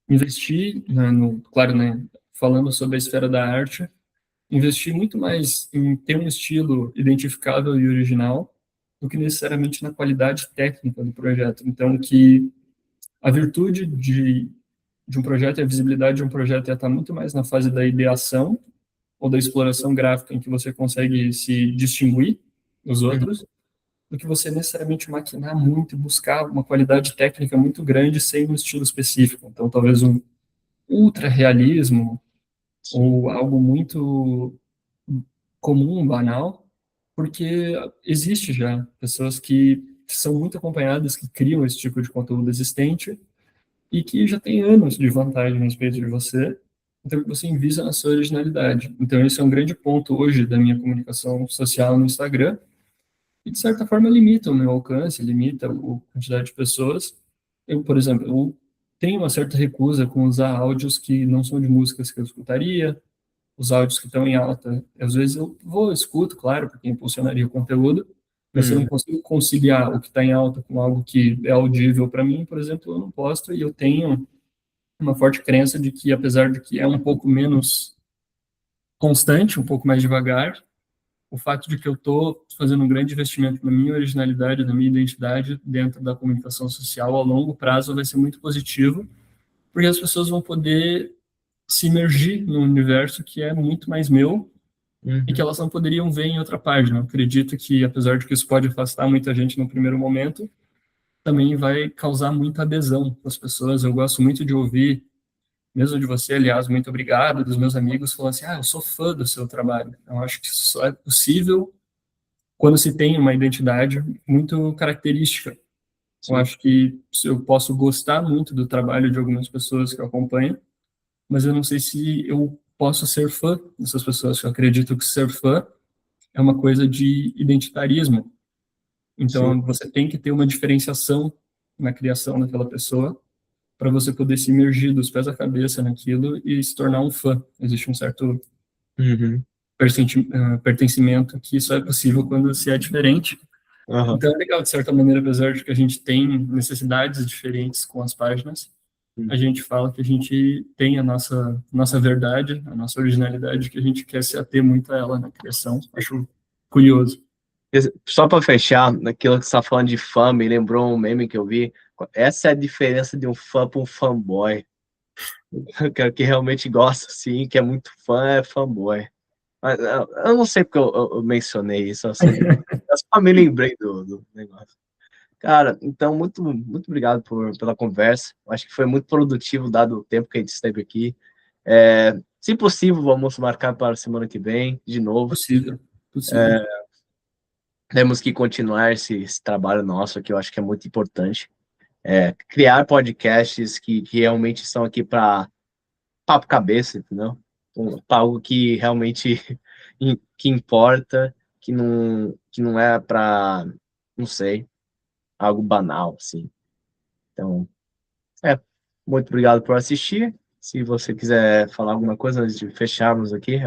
investir, né, claro, né, falando sobre a esfera da arte, investir muito mais em ter um estilo identificável e original do que necessariamente na qualidade técnica do projeto. Então, que a virtude de um projeto e a visibilidade de um projeto ia estar muito mais na fase da ideação ou da exploração gráfica, em que você consegue se distinguir dos outros, do que você necessariamente maquinar muito e buscar uma qualidade técnica muito grande sem um estilo específico. Então, talvez um ultra realismo ou algo muito comum, banal, porque existe já pessoas que são muito acompanhadas, que criam esse tipo de conteúdo existente e que já tem anos de vantagem a respeito de você, então você invisa na sua originalidade. Então esse é um grande ponto hoje da minha comunicação social no Instagram, e de certa forma limita o meu alcance, limita a quantidade de pessoas. Eu, por exemplo, eu tenho uma certa recusa com usar áudios que não são de músicas que eu escutaria, os áudios que estão em alta. Às vezes eu escuto, claro, porque impulsionaria o conteúdo, mas se eu não Uhum. consigo conciliar o que está em alta com algo que é audível para mim, por exemplo, eu não posto, e eu tenho uma forte crença de que, apesar de que é um pouco menos constante, um pouco mais devagar, o fato de que eu estou fazendo um grande investimento na minha originalidade, na minha identidade dentro da comunicação social a longo prazo vai ser muito positivo, porque as pessoas vão poder se imergir num universo que é muito mais meu e que Uhum. elas não poderiam ver em outra página. Eu acredito que, apesar de que isso pode afastar muita gente no primeiro momento, também vai causar muita adesão para as pessoas. Eu gosto muito de ouvir, mesmo de você, aliás, muito obrigado, dos meus amigos, falando assim, eu sou fã do seu trabalho. Eu acho que isso só é possível quando se tem uma identidade muito característica. Eu Sim. acho que eu posso gostar muito do trabalho de algumas pessoas que eu acompanho, mas eu não sei se eu posso ser fã dessas pessoas. Eu acredito que ser fã é uma coisa de identitarismo. Sim. Então, você tem que ter uma diferenciação na criação daquela pessoa para você poder se imergir dos pés à cabeça naquilo e se tornar um fã. Existe um certo Uhum. pertencimento que só é possível quando se é diferente. Aham. Então, é legal, de certa maneira, apesar de que a gente tem necessidades diferentes com as páginas, a gente fala que a gente tem a nossa verdade, a nossa originalidade, que a gente quer se ater muito a ela na criação. Acho curioso. Só para fechar, naquilo que você está falando de fã, me lembrou um meme que eu vi. Essa é a diferença de um fã para um fanboy. Que realmente gosta, sim, que é muito fã, é fanboy. Mas, eu não sei porque eu mencionei isso, assim, eu só me lembrei do negócio. Cara, então, muito obrigado pela conversa. Acho que foi muito produtivo, dado o tempo que a gente esteve aqui. Se possível, vamos marcar para a semana que vem, de novo. Possível, possível. Temos que continuar esse trabalho nosso, que eu acho que é muito importante. Criar podcasts que realmente estão aqui para papo cabeça, entendeu? Para algo que realmente que importa, que não é para, não sei, algo banal, assim. Então, muito obrigado por assistir. Se você quiser falar alguma coisa antes de fecharmos aqui,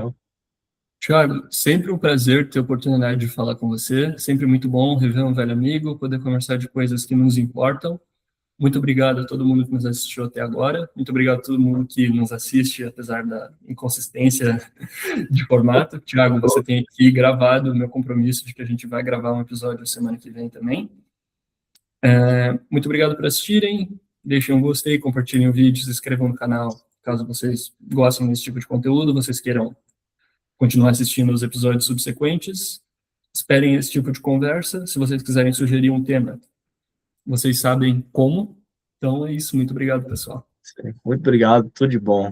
Thiago, sempre um prazer ter a oportunidade de falar com você. Sempre muito bom rever um velho amigo, poder conversar de coisas que nos importam. Muito obrigado a todo mundo que nos assistiu até agora. Muito obrigado a todo mundo que nos assiste, apesar da inconsistência de formato. Thiago, você tem aqui gravado o meu compromisso de que a gente vai gravar um episódio semana que vem também. Muito obrigado por assistirem. Deixem um gostei, compartilhem o vídeo, se inscrevam no canal, caso vocês gostem desse tipo de conteúdo, vocês queiram continuar assistindo os episódios subsequentes. Esperem esse tipo de conversa. Se vocês quiserem sugerir um tema, vocês sabem como. Então é isso. Muito obrigado, pessoal. muito obrigado, tudo de bom.